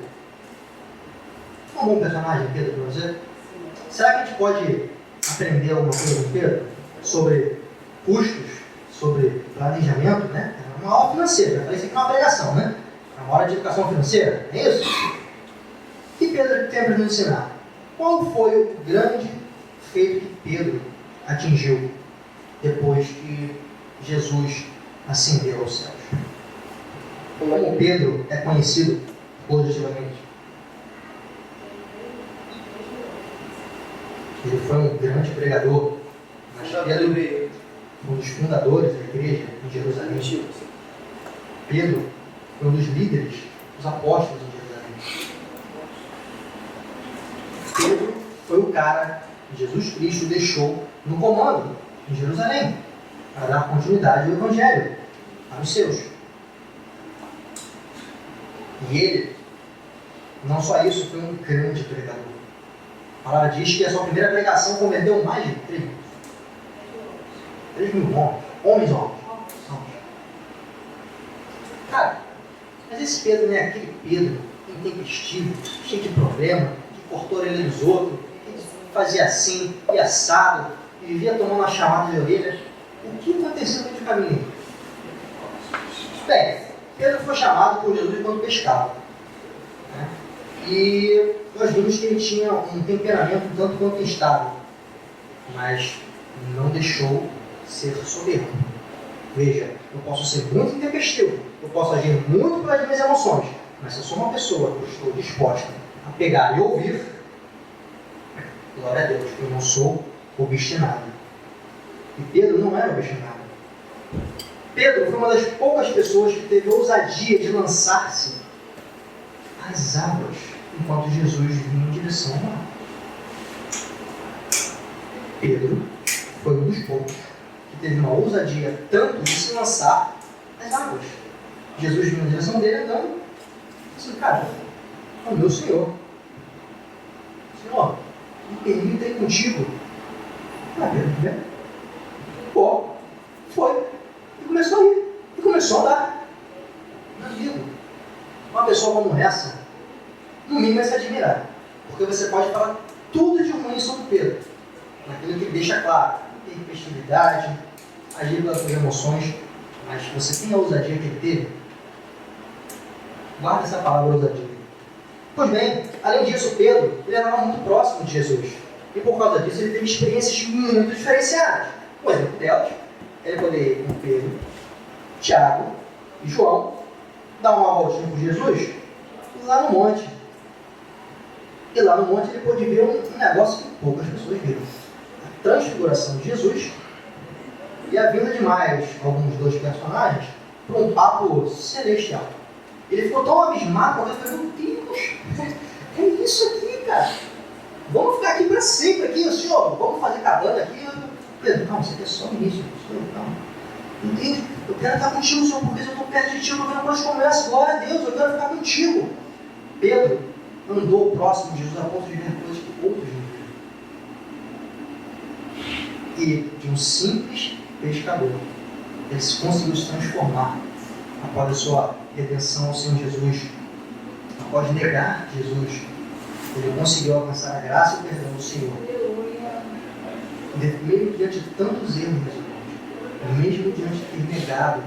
É um bom personagem, Pedro, para você? Será que a gente pode aprender alguma coisa com Pedro? Sobre custos, sobre planejamento, né? É uma aula financeira. Eu falei isso aqui é uma pregação, né? É uma hora de educação financeira, é isso? O que Pedro tem para nos ensinar? Qual foi o grande feito que Pedro atingiu depois que Jesus ascendeu aos céus? Como Pedro é conhecido positivamente? Ele foi um grande pregador, mas Pedro foi um dos fundadores da igreja em Jerusalém. Pedro foi um dos líderes, dos apóstolos em Jerusalém. Pedro foi o cara que Jesus Cristo deixou no comando em Jerusalém para dar continuidade ao Evangelho para os seus. E ele, não só isso, foi um grande pregador. A palavra diz que a sua primeira pregação converteu mais de 3 mil homens. Cara, mas esse Pedro não é aquele Pedro intempestivo, cheio de problema, que cortou a orelha dos outros, que fazia assim, e assado, e vivia tomando uma chamada de orelhas. O que aconteceu no meio do caminho? Bem, Pedro foi chamado por Jesus quando pescava. Né? E nós vimos que ele tinha um temperamento um tanto quanto instável, mas não deixou ser soberbo. Veja, eu posso ser muito intempestivo, eu posso agir muito pelas minhas emoções, mas se eu sou uma pessoa que eu estou disposta a pegar e ouvir, glória a Deus, eu não sou obstinado. E Pedro não era obstinado. Pedro foi uma das poucas pessoas que teve ousadia de lançar-se às águas enquanto Jesus vinha em direção ao mar. Pedro foi um dos poucos que teve uma ousadia tanto de se lançar nas águas. Jesus vinha na direção dele andando. Assim, cara, é o meu Senhor. Senhor, me permita ir contigo. Ah, Pedro, né? Pô, foi. E começou a ir. E começou a andar. Meu amigo, uma pessoa como essa, no mínimo é se admirar. Porque você pode falar tudo de ruim sobre Pedro. Naquilo que ele deixa claro. Tempestividade, agir pelas suas emoções. Mas você tem a ousadia que ele teve? Guarda essa palavra ousadia. Pois bem, além disso, Pedro, ele andava muito próximo de Jesus. E por causa disso, ele teve experiências muito diferenciadas. Um exemplo delas, ele poderia ir com Pedro, Tiago e João, dar uma voltinha com Jesus lá no monte. E lá no monte ele pôde ver um negócio que poucas pessoas viram. A transfiguração de Jesus e a vinda de mais alguns dois personagens para um papo celestial. Ele ficou tão abismado quando ele falou, meu Deus, é isso aqui, cara. Vamos ficar aqui para sempre, aqui, senhor, vamos fazer cabana aqui. Pedro, não, isso aqui é só o início, senhor, não. Meu Deus, eu quero estar contigo, Senhor, porque se eu estou perto de ti, eu estou vendo quando começa. Glória a Deus, eu quero ficar contigo. Pedro andou próximo de Jesus a ponto de ver coisas que outros não viram. E de um simples pescador, ele conseguiu se transformar após a sua redenção ao Senhor Jesus. Após negar Jesus, ele conseguiu alcançar a graça e o perdão do Senhor. Mesmo diante de tantos erros, meus irmãos, mesmo diante de ter negado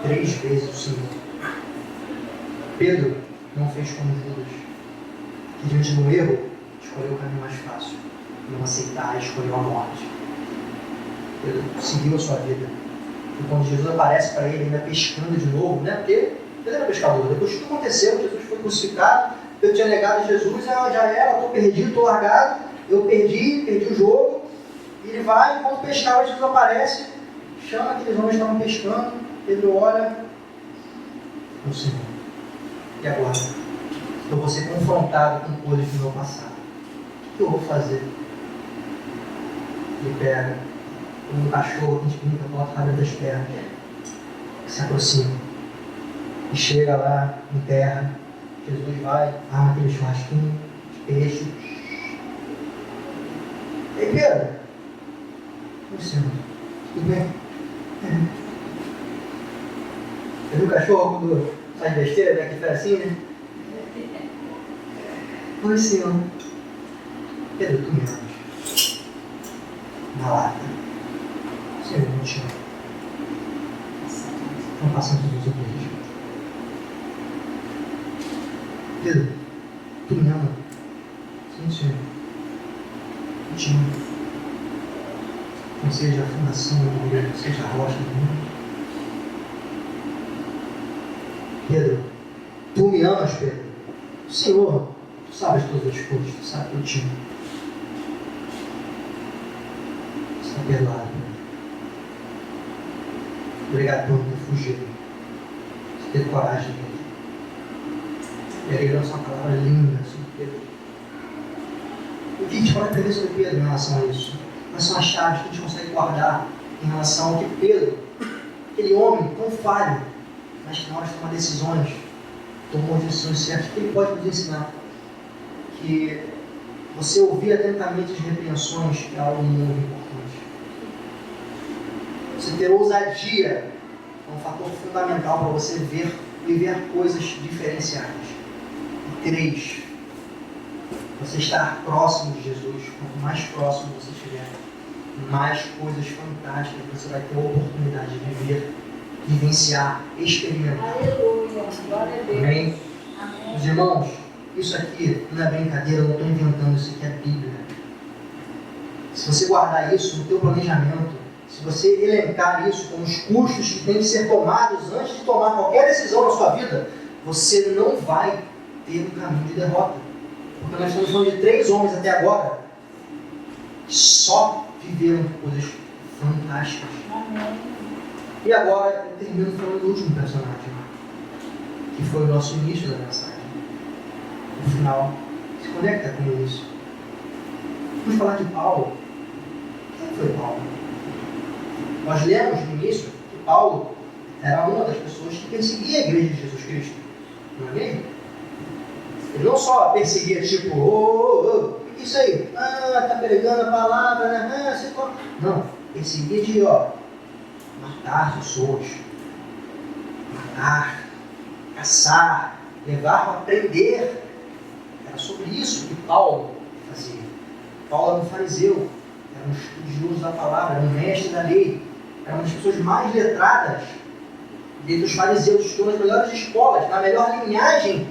3 vezes o Senhor, Pedro não fez como Judas, que diante do erro escolheu o caminho mais fácil, não aceitar e escolheu a morte. Pedro seguiu a sua vida. E quando Jesus aparece para ele, ainda pescando de novo, né? Porque Pedro era pescador. Depois que tudo aconteceu, Jesus foi crucificado, eu tinha negado Jesus, já era, estou perdido, estou largado, eu perdi o jogo. E ele vai, enquanto pescava, Jesus aparece, chama aqueles homens que estavam pescando, Pedro olha, o Senhor. E agora? Eu vou ser confrontado com coisas do meu passado. O que eu vou fazer? Ele pega um cachorro que a gente brinca, bota a cabeça das pernas, se aproxima e chega lá em terra. Jesus vai, arma aquele churrasquinho de peixe. Ei, Pedro, o Senhor, tudo bem? Você viu o cachorro quando faz besteira, né? Que faz assim, né? Oi, Senhor. Pedro, tu me amas. Na lata. Senhor, eu te amo. Não passando tudo isso por isso. Pedro, tu me ama? Sim, Senhor. Eu te amo. Não seja a fundação do mundo, seja a rocha do mundo. Pedro, tu me amas, Pedro? Senhor, tu sabes todas as coisas, tu sabes que eu te amo. Está perdoado, Pedro. Obrigado por não ter fugido, por ter coragem, Pedro. E aí, lança uma palavra linda sobre Pedro. O que a gente pode aprender sobre Pedro em relação a isso? Quais são as chaves que a gente consegue guardar em relação ao que Pedro, aquele homem tão falho, mas que na hora de tomar decisões, tomou as decisões certas, que ele pode nos ensinar? Que você ouvir atentamente as repreensões é algo muito importante. Você ter ousadia é um fator fundamental para você viver coisas diferenciadas. E 3, você estar próximo de Jesus. Quanto mais próximo você estiver, mais coisas fantásticas você vai ter a oportunidade de viver, vivenciar, experimentar. Aleluia, glória a Deus. Amém? Amém. Meus irmãos, isso aqui não é brincadeira, eu não estou inventando, isso aqui é Bíblia. Se você guardar isso no teu planejamento, se você elencar isso como os custos que têm que ser tomados antes de tomar qualquer decisão na sua vida, você não vai ter um caminho de derrota. Porque nós estamos falando de 3 homens até agora que só viveram coisas fantásticas. Amém. E agora eu termino falando do último personagem, que foi o nosso início da mensagem. No final, se conecta com isso. Vamos falar de Paulo. foi Paulo. Nós lemos no início que Paulo era uma das pessoas que perseguia a igreja de Jesus Cristo. Não é mesmo? Ele não só perseguia tipo, o que é isso aí? Tá pregando a palavra, né? Você pode... Não, perseguia de, matar pessoas. Matar, caçar, levar para prender. Era sobre isso que Paulo fazia. Paulo era um fariseu, era um estudioso da palavra, era um mestre da lei, era uma das pessoas mais letradas dentre os fariseus, estudou nas melhores escolas, na melhor linhagem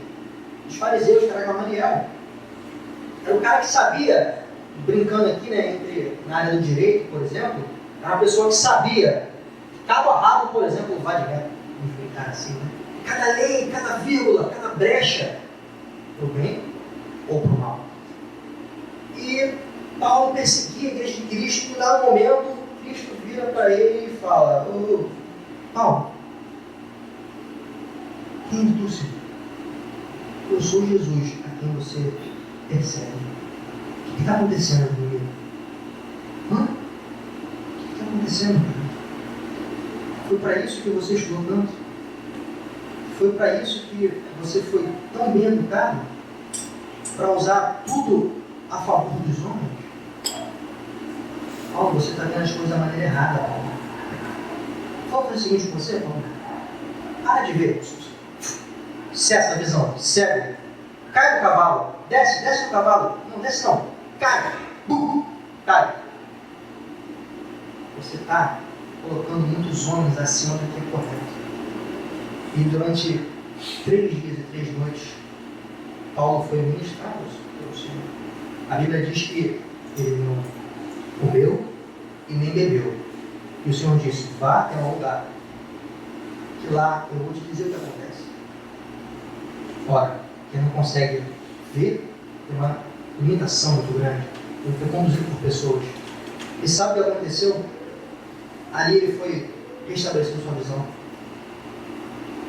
dos fariseus, que era Gamaliel. Era o cara que sabia, brincando aqui, né, na área do direito, por exemplo, era uma pessoa que sabia, cabo a rabo, por exemplo, vai de reto, vamos brincar assim, né? Cada lei, cada vírgula, cada brecha, pro bem ou pro mal. E Paulo perseguia a igreja de Cristo, e em dado momento, Cristo vira para ele e fala: Paulo, quem é tu, Senhor? Eu sou Jesus, a quem você persegue. O que está acontecendo comigo? O que está acontecendo, cara? Foi para isso que você estudou tanto? Foi para isso que você foi tão bem educado? Para usar tudo a favor dos homens? Paulo, você está vendo as coisas da maneira errada, Paulo. Vou fazer o seguinte com você, Paulo. Para de ver. Cessa a visão. Cego. Cai do cavalo. Desce do cavalo. Não, desce não. Cai. Cai. Você está colocando muitos homens acima do que é correto. E durante 3 dias e 3 noites, Paulo foi ministrado pelo Senhor. A Bíblia diz que ele não comeu e nem bebeu. E o Senhor disse: vá até um lugar, que lá eu vou te dizer o que acontece. Ora, quem não consegue ver, tem uma limitação muito grande. Ele foi conduzido por pessoas. E sabe o que aconteceu? Ali ele foi restabelecido sua visão.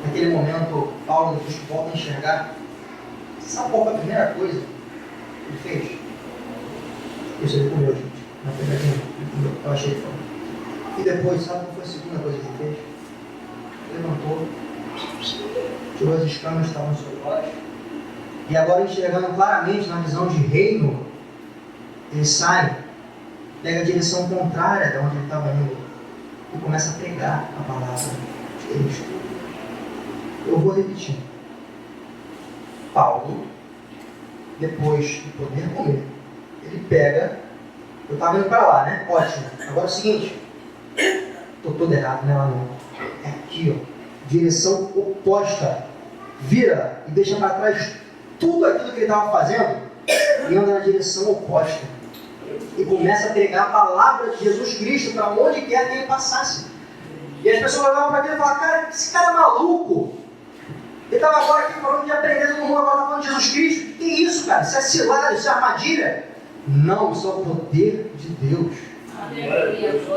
Naquele momento, Paulo depois volta a enxergar. Sabe qual foi a primeira coisa que ele fez? Isso ele comeu, gente. Na pegadinha, ele comeu, estava cheio de fome. E depois, sabe qual foi a segunda coisa que ele fez? Levantou, tirou as escamas que estavam nos seus olhos, e agora enxergando claramente na visão de reino, ele sai, pega a direção contrária de onde ele estava indo e começa a pregar a palavra de Cristo. Eu vou repetir. Paulo, depois de poder comer, ele pega, eu estava indo para lá, né? Ótimo. Agora é o seguinte, estou todo errado, né? Lá não. É aqui, ó, direção oposta. Vira e deixa para trás tudo aquilo que ele estava fazendo e anda na direção oposta. E começa a pregar a palavra de Jesus Cristo para onde quer que ele passasse. E as pessoas olhavam para aquilo e falavam: cara, esse cara é maluco. Ele estava agora aqui falando de aprender todo mundo, agora está falando de Jesus Cristo. Que isso, cara? Isso é cilada, isso é armadilha? Não, isso é o poder de Deus.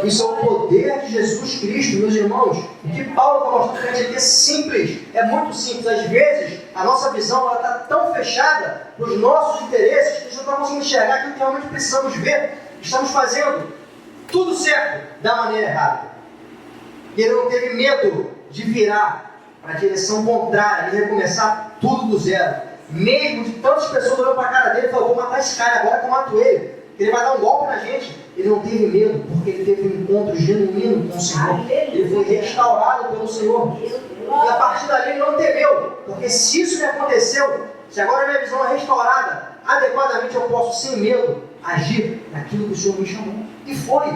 Isso é o poder de Jesus Cristo, meus irmãos. O que Paulo está mostrando para a gente aqui é simples, é muito simples. Às vezes, a nossa visão está tão fechada para os nossos interesses que a gente não está conseguindo enxergar aquilo que realmente precisamos ver. Estamos fazendo tudo certo da maneira errada. E ele não teve medo de virar para a direção contrária e recomeçar tudo do zero. Mesmo de tantas pessoas olhando para a cara dele e falando: vou matar esse cara agora que eu mato ele. Ele vai dar um golpe na gente. Ele não teve medo, porque ele teve um encontro genuíno com o Senhor. Ele foi restaurado pelo Senhor. E a partir dali ele não temeu, porque se isso me aconteceu, se agora a minha visão é restaurada, adequadamente eu posso, sem medo, agir naquilo que o Senhor me chamou. E foi.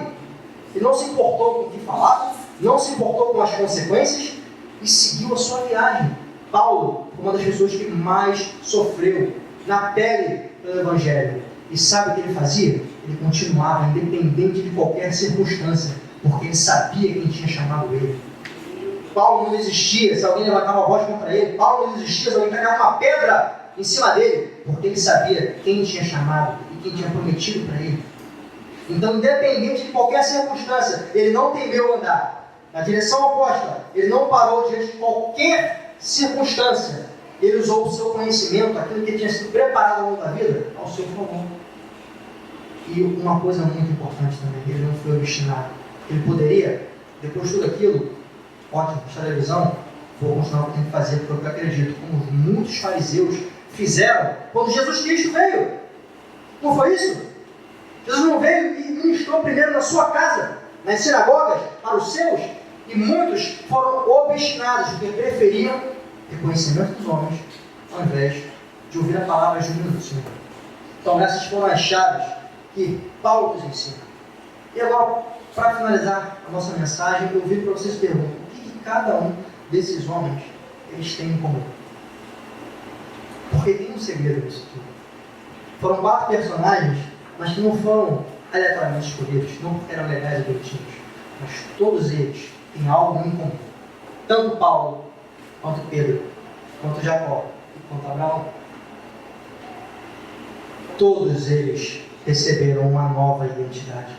Ele não se importou com o que falava, não se importou com as consequências e seguiu a sua viagem. Paulo foi uma das pessoas que mais sofreu na pele pelo Evangelho. E sabe o que ele fazia? Ele continuava independente de qualquer circunstância, porque ele sabia quem tinha chamado ele. Paulo não desistia se alguém levantava a voz contra ele. Paulo não desistia se alguém tacava uma pedra em cima dele, porque ele sabia quem tinha chamado e quem tinha prometido para ele. Então, independente de qualquer circunstância, ele não temeu andar na direção oposta. Ele não parou diante de qualquer circunstância. Ele usou o seu conhecimento, aquilo que tinha sido preparado ao longo da vida, ao seu favor. E uma coisa muito importante também, ele não foi obstinado. Ele poderia, depois de tudo aquilo, ótimo, televisão, vou continuar o que tem que fazer, porque eu acredito, como muitos fariseus fizeram quando Jesus Cristo veio. Não foi isso? Jesus não veio e ministrou primeiro na sua casa, nas sinagogas, para os seus, e muitos foram obstinados, porque preferiam reconhecimento dos homens, ao invés de ouvir a palavra genuína do Senhor. Então essas foram as chaves que Paulo nos ensina. E agora, para finalizar a nossa mensagem, eu viro para vocês perguntar, o que cada um desses homens eles têm em comum? Porque tem um segredo nisso tudo. Foram 4 personagens, mas que não foram aleatoriamente escolhidos, não porque eram legais e bonitinhos, mas todos eles têm algo em comum. Tanto Paulo, quanto Pedro, quanto Jacó e quanto Abraão. Todos eles receberam uma nova identidade.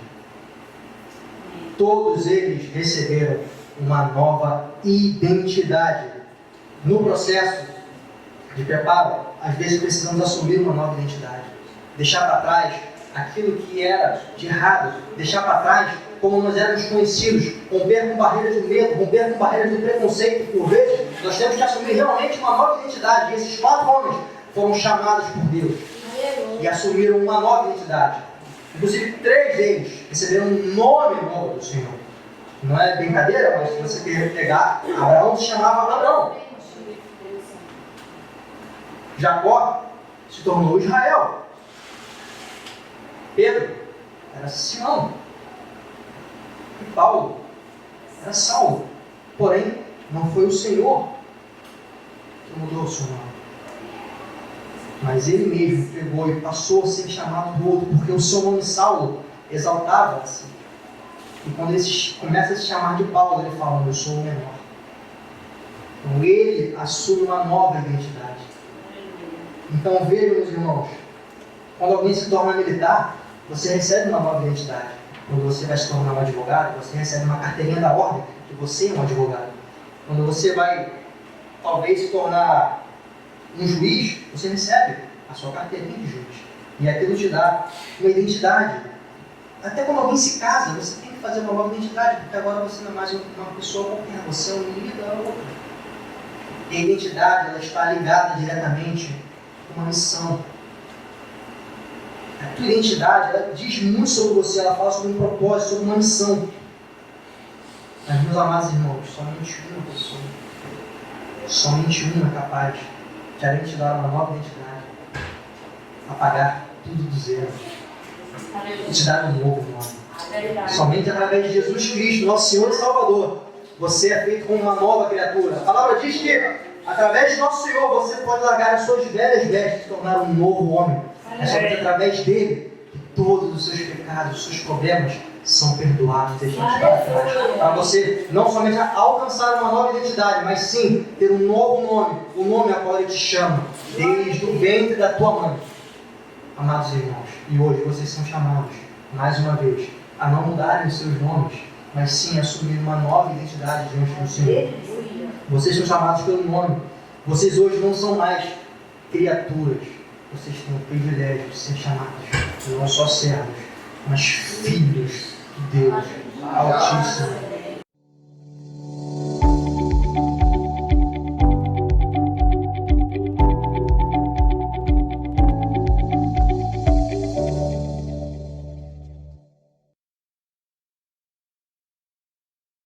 Todos eles receberam uma nova identidade. No processo de preparo, às vezes precisamos assumir uma nova identidade. Deixar para trás aquilo que era de errado. Deixar para trás como nós éramos conhecidos. Romper com barreiras do medo, romper com barreiras do preconceito. Por vezes, nós temos que assumir realmente uma nova identidade. E esses 4 homens foram chamados por Deus e assumiram uma nova identidade. Inclusive, 3 deles receberam um nome novo do Senhor. Não é brincadeira, mas se você quer pegar, Abraão se chamava Abraão. Jacó se tornou Israel. Pedro era Simão. E Paulo era Saulo. Porém, não foi o Senhor que mudou o seu nome. Mas ele mesmo pegou e passou a ser chamado do outro, porque o seu nome Saulo exaltava-se. E quando ele começa a se chamar de Paulo, ele fala, eu sou o menor. Então ele assume uma nova identidade. Então vejam, meus irmãos, quando alguém se torna militar, você recebe uma nova identidade. Quando você vai se tornar um advogado, você recebe uma carteirinha da ordem, que você é um advogado. Quando você vai, talvez, se tornar um juiz, você recebe a sua carteirinha de juiz. E aquilo te dá uma identidade. Até quando alguém se casa, você tem que fazer uma nova identidade, porque agora você não é mais uma pessoa qualquer, você é unida a outra. E a identidade, ela está ligada diretamente com uma missão. A tua identidade, ela diz muito sobre você, ela fala sobre um propósito, sobre uma missão. Mas, meus amados irmãos, somente uma pessoa, somente uma é capaz de, além de te dar uma nova identidade, apagar tudo do zero e te dar um novo nome. Somente através de Jesus Cristo, nosso Senhor e Salvador, você é feito como uma nova criatura. A palavra diz que, através de nosso Senhor, você pode largar as suas velhas vestes e se tornar um novo homem. É somente através dele que todos os seus pecados, os seus problemas são perdoados, deixados para trás. Para você não somente alcançar uma nova identidade, mas sim ter um novo nome, o nome a qual ele te chama, desde o ventre da tua mãe. Amados irmãos, e hoje vocês são chamados, mais uma vez, a não mudarem os seus nomes, mas sim assumir uma nova identidade diante do Senhor. Vocês são chamados pelo nome. Vocês hoje não são mais criaturas. Vocês têm o privilégio de ser chamados, não só servos, mas filhos de Deus Altíssimo.